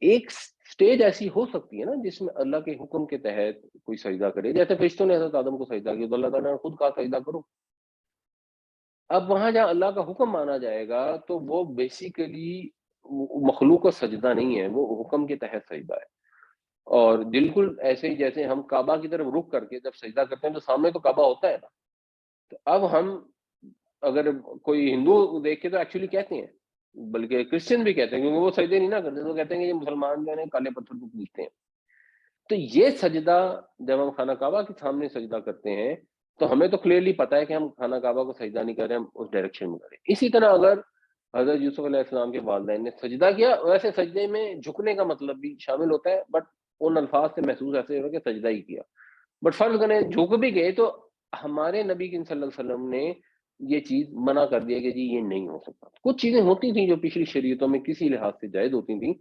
ایک سٹیج ایسی ہو سکتی ہے نا جس میں اللہ کے حکم کے تحت کوئی سجدہ کرے، جیسے فرشتوں نے حضرت آدم کو سجدہ کیا تو اللہ تعالیٰ نے خود کہا سجدہ کرو۔ اب وہاں جہاں اللہ کا حکم مانا جائے گا تو وہ بیسیکلی مخلوق کا سجدہ نہیں ہے، وہ حکم کے تحت سجدہ ہے۔ اور بالکل ایسے ہی جیسے ہم کعبہ کی طرف رخ کر کے جب سجدہ کرتے ہیں تو سامنے تو کعبہ ہوتا ہے نا، تو اب ہم اگر کوئی ہندو دیکھ کے تو ایکچولی کہتے ہیں، بلکہ کرسچن بھی کہتے ہیں، کیونکہ وہ سجدے نہیں نہ کرتے تو کہتے ہیں کہ یہ مسلمان جو ہے کالے پتھر کو پوجتے ہیں۔ تو یہ سجدہ جب ہم خانہ کعبہ کے سامنے سجدہ کرتے ہیں تو ہمیں تو کلیئرلی پتہ ہے کہ ہم خانہ کعبہ کو سجدہ نہیں کر رہے، ہم اس ڈائریکشن میں کر رہے ہیں۔ اسی طرح اگر حضرت یوسف علیہ السلام کے والدین نے سجدہ کیا، ویسے سجدے میں جھکنے کا مطلب بھی شامل ہوتا ہے، بٹ ان الفاظ سے محسوس ایسے ہو کہ سجدہ ہی کیا۔ بٹ فرض کریں جھک بھی گئے تو ہمارے نبی صلی اللہ علیہ وسلم نے یہ چیز منع کر دیا کہ جی یہ نہیں ہو سکتا۔ کچھ چیزیں ہوتی تھیں جو پچھلی شریعتوں میں کسی لحاظ سے جائز ہوتی تھیں،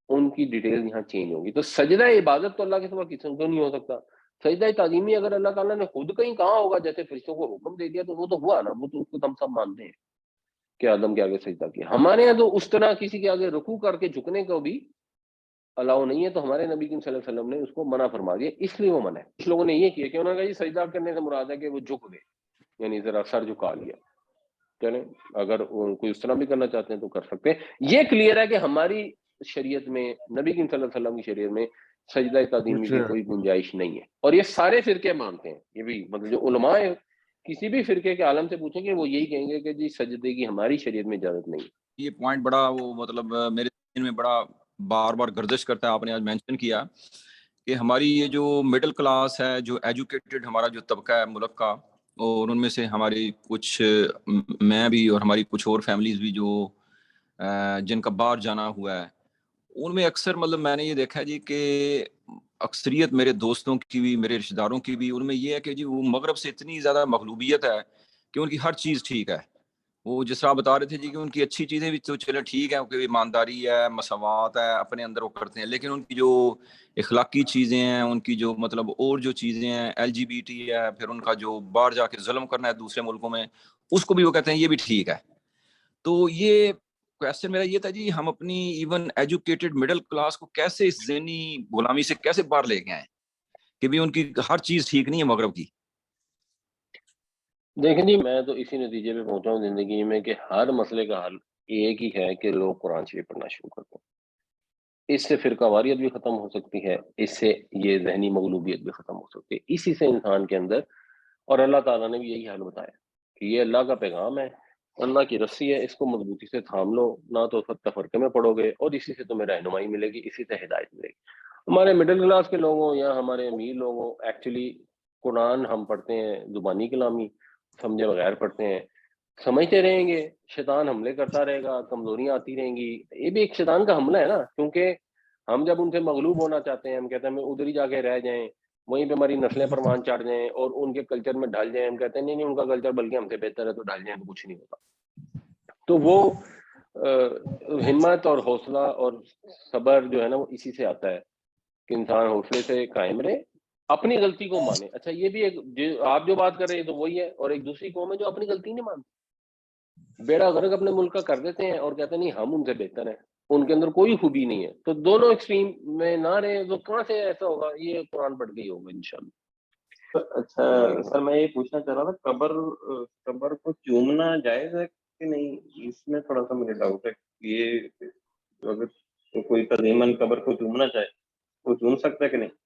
ان کی ڈیٹیل یہاں چینج ہوگی۔ تو سجدہ عبادت تو اللہ کے سوا کسی کو نہیں ہو سکتا۔ سجدہ تعظیمی اگر اللہ تعالیٰ نے خود کہیں کہا ہوگا، جیسے فرشتوں کو حکم دے دیا، تو وہ تو ہوا نا، وہ تو اس کو ہم سب مانتے ہیں کہ آدم کے آگے سجدہ کیا۔ ہمارے یہاں تو اس طرح کسی کے آگے رکوع کر کے جھکنے کو بھی الاؤ نہیں ہے، تو ہمارے نبی صلی اللہ علیہ وسلم نے اس کو منع فرما دیا، اس لیے وہ منع ہے۔ کچھ لوگوں نے یہ کیا کہ انہوں نے کہا یہ سجدہ کرنے سے مراد ہے کہ وہ جھک گئے، یعنی ذرا سر جھکا لیا۔ چلیں، اگر کوئی اس طرح بھی کرنا چاہتے ہیں تو کر سکتے ہیں۔ یہ کلیئر ہے کہ ہماری شریعت میں، نبی صلی اللہ علیہ وسلم کی شریعت میں سجدہ تعظیمی کی کوئی گنجائش نہیں ہے، اور یہ سارے فرقے مانتے ہیں۔ یہ بھی مطلب جو علماء ہیں کسی بھی فرقے کے عالم سے پوچھیں گے وہ یہی کہیں گے کہ جی سجدے کی ہماری شریعت میں اجازت نہیں ہے۔ یہ پوائنٹ بڑا وہ مطلب میرے ذہن میں بڑا بار بار گردش کرتا ہے، آپ نے آج مینشن کیا کہ ہماری یہ جو مڈل کلاس ہے، جو ایجوکیٹڈ ہمارا جو طبقہ ہے ملک کا، اور ان میں سے ہماری کچھ، میں بھی اور ہماری کچھ اور فیملیز بھی جو جن کا باہر جانا ہوا ہے، ان میں اکثر مطلب میں نے یہ دیکھا جی کہ اکثریت میرے دوستوں کی بھی، میرے رشتہ داروں کی بھی، ان میں یہ ہے کہ جی وہ مغرب سے اتنی زیادہ مغلوبیت ہے کہ ان کی ہر چیز ٹھیک ہے۔ وہ جس طرح بتا رہے تھے جی کہ ان کی اچھی چیزیں بھی تو چلے ٹھیک ہے، کہ ایمانداری ہے، مساوات ہے، اپنے اندر وہ کرتے ہیں، لیکن ان کی جو اخلاقی چیزیں ہیں، ان کی جو مطلب اور جو چیزیں ہیں، LGBT ہے، پھر ان کا جو باہر جا کے ظلم کرنا ہے دوسرے ملکوں میں، اس کو بھی وہ کہتے ہیں یہ بھی ٹھیک ہے۔ تو یہ کویسچن میرا یہ تھا جی، ہم اپنی ایون ایجوکیٹڈ مڈل کلاس کو کیسے اس ذہنی غلامی سے کیسے باہر لے کے آئیں کہ بھی ان کی ہر چیز ٹھیک نہیں ہے مغرب کی؟ دیکھیں جی، میں تو اسی نتیجے پہ پہنچا ہوں زندگی میں کہ ہر مسئلے کا حل ایک ہی ہے کہ لوگ قرآن شریف پڑھنا شروع کرتے ہیں۔ اس سے فرقہ واریت بھی ختم ہو سکتی ہے، اس سے یہ ذہنی مغلوبیت بھی ختم ہو سکتی ہے، اسی سے انسان کے اندر. اور اللہ تعالیٰ نے بھی یہی حل بتایا کہ یہ اللہ کا پیغام ہے، اللہ کی رسی ہے، اس کو مضبوطی سے تھام لو، نہ تو تفرقے میں پڑو گے، اور اسی سے تمہیں رہنمائی ملے گی، اسی سے ہدایت ملے گی. ہمارے مڈل کلاس کے لوگوں یا ہمارے امیر لوگوں ایکچولی قرآن ہم پڑھتے ہیں زبانی کلامی سمجھے بغیر پڑھتے ہیں، سمجھتے رہیں گے، شیطان حملے کرتا رہے گا، کمزوریاں آتی رہیں گی. یہ بھی ایک شیطان کا حملہ ہے نا، کیونکہ ہم جب ان سے مغلوب ہونا چاہتے ہیں ہم کہتے ہیں ہمیں ادھر ہی جا کے رہ جائیں، وہیں پہ ہماری نسلیں پروان چڑھ جائیں اور ان کے کلچر میں ڈھل جائیں. ہم کہتے ہیں نہیں ان کا کلچر بلکہ ہم سے بہتر ہے تو ڈھل جائیں تو کچھ نہیں ہوتا. تو وہ ہمت اور حوصلہ اور صبر جو ہے نا وہ اسی سے آتا ہے کہ انسان حوصلے سے قائم رہے، اپنی غلطی کو مانے. اچھا یہ بھی ایک آپ جو بات کر رہے ہیں تو وہی ہے، اور ایک دوسری قوم ہے جو اپنی غلطی نہیں مانتی، بیڑا غرق اپنے ملک کا کر دیتے ہیں اور کہتے ہیں نہیں ہم ان سے بہتر ہیں، ان کے اندر کوئی خوبی نہیں ہے. تو دونوں ایکسٹریم میں نہ رہے تو کہاں سے ایسا ہوگا؟ یہ قرآن پڑھ کے ہی ہوگا انشاءاللہ. اچھا سر میں یہ پوچھنا چاہ رہا تھا، قبر کو چومنا جائز ہے کہ نہیں؟ اس میں تھوڑا سا مجھے ڈاؤٹ ہے. یہ اگر کوئی تعظیماً قبر کو چومنا چاہے وہ چوم سکتا ہے کہ نہیں؟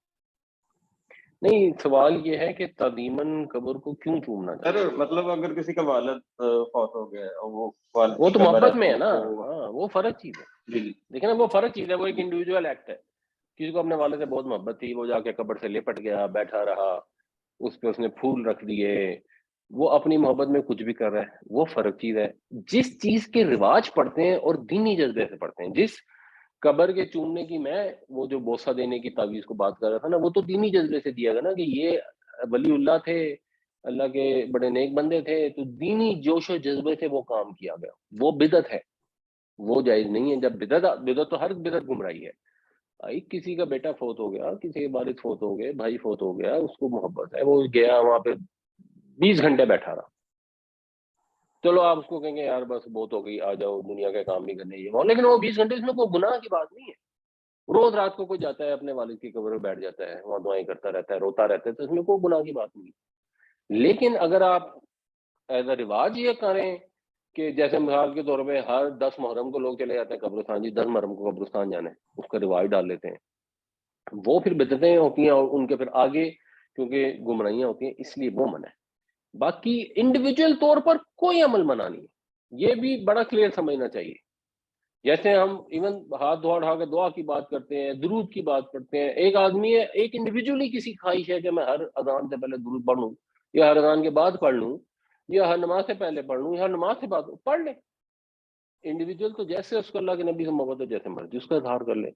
نہیں، سوال یہ ہے کہ تعظیماً قبر کو کیوں چومنا چاہیے؟ سر مطلب اگر کسی کا والد فوت ہو گیا اور وہ تو محبت میں ہے نا، ہاں وہ فرق چیز ہے. جی دیکھیں نا وہ فرق چیز ہے، وہ ایک انڈیویجول ایکٹ ہے. کسی کو اپنے والد سے بہت محبت تھی، وہ جا کے قبر سے لپٹ گیا، بیٹھا رہا، اس پہ اس نے پھول رکھ دیے، وہ اپنی محبت میں کچھ بھی کر رہا ہے، وہ فرق چیز ہے. جس چیز کے رواج پڑھتے ہیں اور دینی جذبے سے پڑھتے ہیں، جس قبر کے چومنے کی میں وہ جو بوسہ دینے کی تعویذ کو بات کر رہا تھا نا، وہ تو دینی جذبے سے دیا گیا نا کہ یہ ولی اللہ تھے، اللہ کے بڑے نیک بندے تھے، تو دینی جوش و جذبے سے وہ کام کیا گیا. وہ بدعت ہے، وہ جائز نہیں ہے. جب بدعت تو ہر بدعت گمراہی ہے. کسی کا بیٹا فوت ہو گیا، کسی کے والد فوت ہو گئے، بھائی فوت ہو گیا، اس کو محبت ہے، وہ گیا وہاں پہ 20 گھنٹے بیٹھا رہا. چلو آپ اس کو کہیں گے یار بس بہت ہو گئی، آ جاؤ دنیا کے کام بھی کرنے، یہ لیکن وہ 20 گھنٹے اس میں کوئی گناہ کی بات نہیں ہے. روز رات کو کوئی جاتا ہے اپنے والد کی قبر میں بیٹھ جاتا ہے، وہاں دعائیں کرتا رہتا ہے، روتا رہتا ہے، تو اس میں کوئی گناہ کی بات نہیں. لیکن اگر آپ ایز اے رواج یہ کریں کہ جیسے مثال کے طور پہ ہر 10 محرم کو لوگ چلے جاتے ہیں قبرستان، جی 10 محرم کو قبرستان جانا ہے، اس کا رواج ڈال لیتے ہیں، وہ پھر بدعتیں ہوتی ہیں اور ان کے پھر آگے کیونکہ گمراہیاں ہوتی ہیں، اس لیے وہ منع ہے. باقی انڈیویجول طور پر کوئی عمل منع نہیں ہے، یہ بھی بڑا کلیئر سمجھنا چاہیے. جیسے ہم ایون ہاتھ دھو اٹھا کے دعا کی بات کرتے ہیں، درود کی بات کرتے ہیں، ایک آدمی ہے، ایک انڈیویجولی کسی خواہش ہے کہ میں ہر اذان سے پہلے درود پڑھ لوں، یا ہر اذان کے بعد پڑھ لوں، یا ہر نماز سے پہلے پڑھ لوں، یا ہر نماز سے بعد پڑھ لیں. انڈیویجول تو جیسے اس کو اللہ کے نبی سے محبت ہے جیسے مرضی اس کا اظہار کر لے.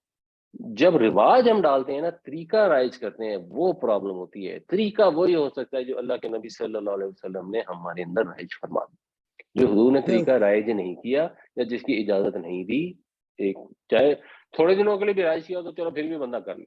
جب رواج ہم ڈالتے ہیں نا، طریقہ رائج کرتے ہیں، وہ پرابلم ہوتی ہے. طریقہ وہی ہو سکتا ہے جو اللہ کے نبی صلی اللہ علیہ وسلم نے ہمارے اندر رائج فرما دی. جو حضور نے طریقہ رائج نہیں کیا یا جس کی اجازت نہیں دی، ایک چاہے تھوڑے دنوں کے لیے بھی رائج کیا تو چلو پھر بھی بندہ کر لے،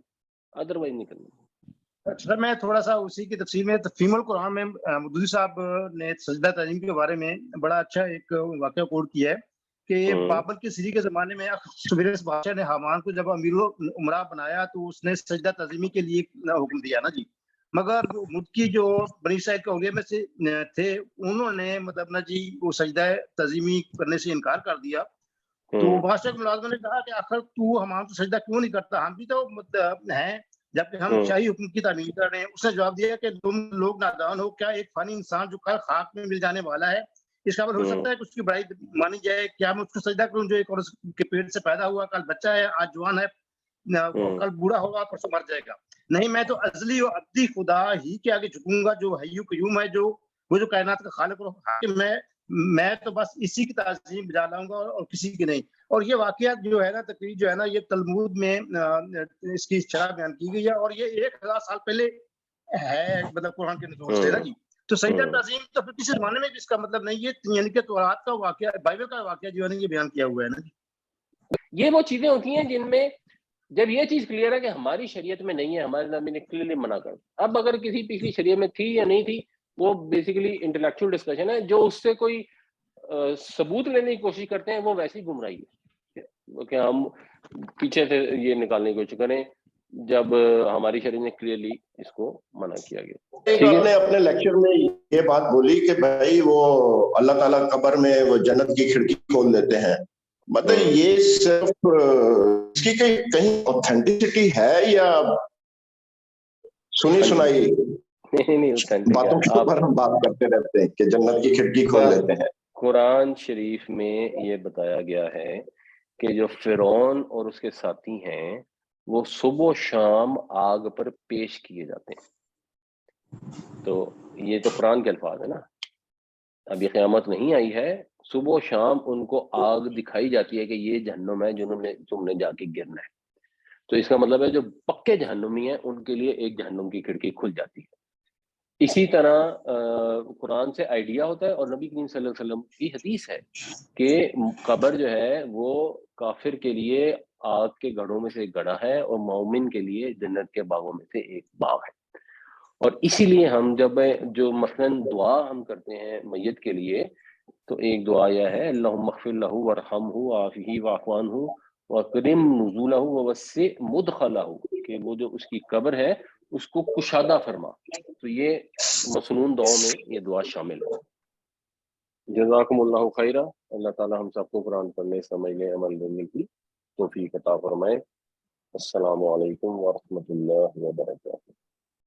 ادروائز نہیں کرنا. سر میں تھوڑا سا اسی کی تفصیل میں تفہیم القرآن میں مودودی صاحب نے سجدہ تعظیم کے بارے میں بڑا اچھا ایک واقعہ کوٹ کیا ہے کہ بابر کے سری کے زمانے میں سویرس بادشاہ نے حامان کو جب امیر الامراء بنایا تو اس نے سجدہ تعظیمی کے لیے حکم دیا نا جی، مگر مدکی جو بنی اسرائیل کے اولیاء میں سے تھے انہوں نے مطلب نا جی وہ سجدہ تعظیمی کرنے سے انکار کر دیا. تو بادشاہ کے ملازموں نے کہا کہ آخر تو ہمارا تو سجدہ کیوں نہیں کرتا، ہم بھی تو مطلب ہیں جبکہ ہم شاہی حکم کی تعمیل کر رہے ہیں. اس نے جواب دیا کہ تم لوگ نادان ہو، کیا ایک فانی انسان جو کل خاک میں مل جانے والا ہے اس قابل ہو سکتا ہے کہ اس کی برائی مانی جائے؟ کیا میں اس کو سجدہ کروں جو ایک عورت کے پیٹ سے پیدا ہوا، کل بچہ ہے، آج جوان ہے، کل بوڑھا ہوگا، پرسوں مر جائے گا؟ نہیں، میں تو ازلی و ابدی خدا ہی کے آگے جھکوں گا جو حی و قیوم ہے، جو کائنات کا خالق اور حاکم ہے. میں تو بس اسی کی تعظیم بجا لاؤں گا اور کسی کی نہیں. اور یہ واقعہ جو ہے نا تقریر جو ہے نا یہ تلمود میں اس کی شرح بیان کی گئی ہے اور یہ 1000 سال پہلے ہے مطلب قرآن کے نزول سے نا جی. تو سجدہ تعظیم تو پھر کسی زمانے میں بھی اس کا مطلب نہیں، یہ یعنی کہ تورات کا واقعہ، بائبل کا واقعہ جو ہے نا یہ بیان کیا ہوا ہے نا جی. یہ وہ چیزیں ہوتی ہیں جن میں جب یہ چیز کلیئر ہے کہ ہماری شریعت میں نہیں ہے، ہمارے نبی نے کلیئرلی منع کر. اب اگر کسی پچھلی شریعت میں تھی یا نہیں تھی وہ بیسیکلی انٹلیکچوئل ڈسکشن ہے. جو اس سے کوئی ثبوت لینے کی کوشش کرتے ہیں وہ ویسی گمراہی ہے کہ ہم پیچھے سے یہ نکالنے کی کوشش کریں جب ہماری شریعت نے کلیئرلی اس کو منع کیا گیا. آپ نے اپنے لیکچر میں یہ بات بولی کہ بھائی وہ اللہ تعالیٰ قبر میں وہ جنت کی کھڑکی کھول دیتے ہیں مطلب یہ صرف اس کی کہیں اوتھینٹسٹی ہے یا سنی سنائی نہیں authentic باتوں ہے. کے اوپر ہم بات کرتے رہتے ہیں کہ جنت کی کھڑکی کھول لیتے ہیں؟ قرآن شریف میں یہ بتایا گیا ہے کہ جو فرعون اور اس کے ساتھی ہیں وہ صبح و شام آگ پر پیش کیے جاتے ہیں. تو یہ تو قرآن کے الفاظ ہے نا. ابھی قیامت نہیں آئی ہے، صبح و شام ان کو آگ دکھائی جاتی ہے کہ یہ جہنم ہے جنہوں نے تم نے جا کے گرنا ہے. تو اس کا مطلب ہے جو پکے جہنمی ہیں ان کے لیے ایک جہنم کی کھڑکی کھل جاتی ہے. اسی طرح قرآن سے آئیڈیا ہوتا ہے اور نبی کریم صلی اللہ علیہ وسلم کی حدیث ہے کہ قبر جو ہے وہ کافر کے لیے آگ کے گڑھوں میں سے ایک گڑھا ہے اور مومن کے لیے جنت کے باغوں میں سے ایک باغ ہے. اور اسی لیے ہم جب جو مثلاً دعا ہم کرتے ہیں میت کے لیے تو ایک دعا یہ ہے اللہم اغفر لہ ورحمہ وعافہ واعف عنہ واکرم نزولہ ووسع مدخلہ، کہ وہ جو اس کی قبر ہے اس کو کشادہ فرما. تو یہ مسنون دعاؤں میں یہ دعا شامل ہے. جزاکم اللہ خیرہ. اللہ تعالی ہم سب کو قرآن پڑھنے سمجھنے عمل کرنے کی توفیق عطا فرمائے. السلام علیکم ورحمۃ اللہ وبرکاتہ.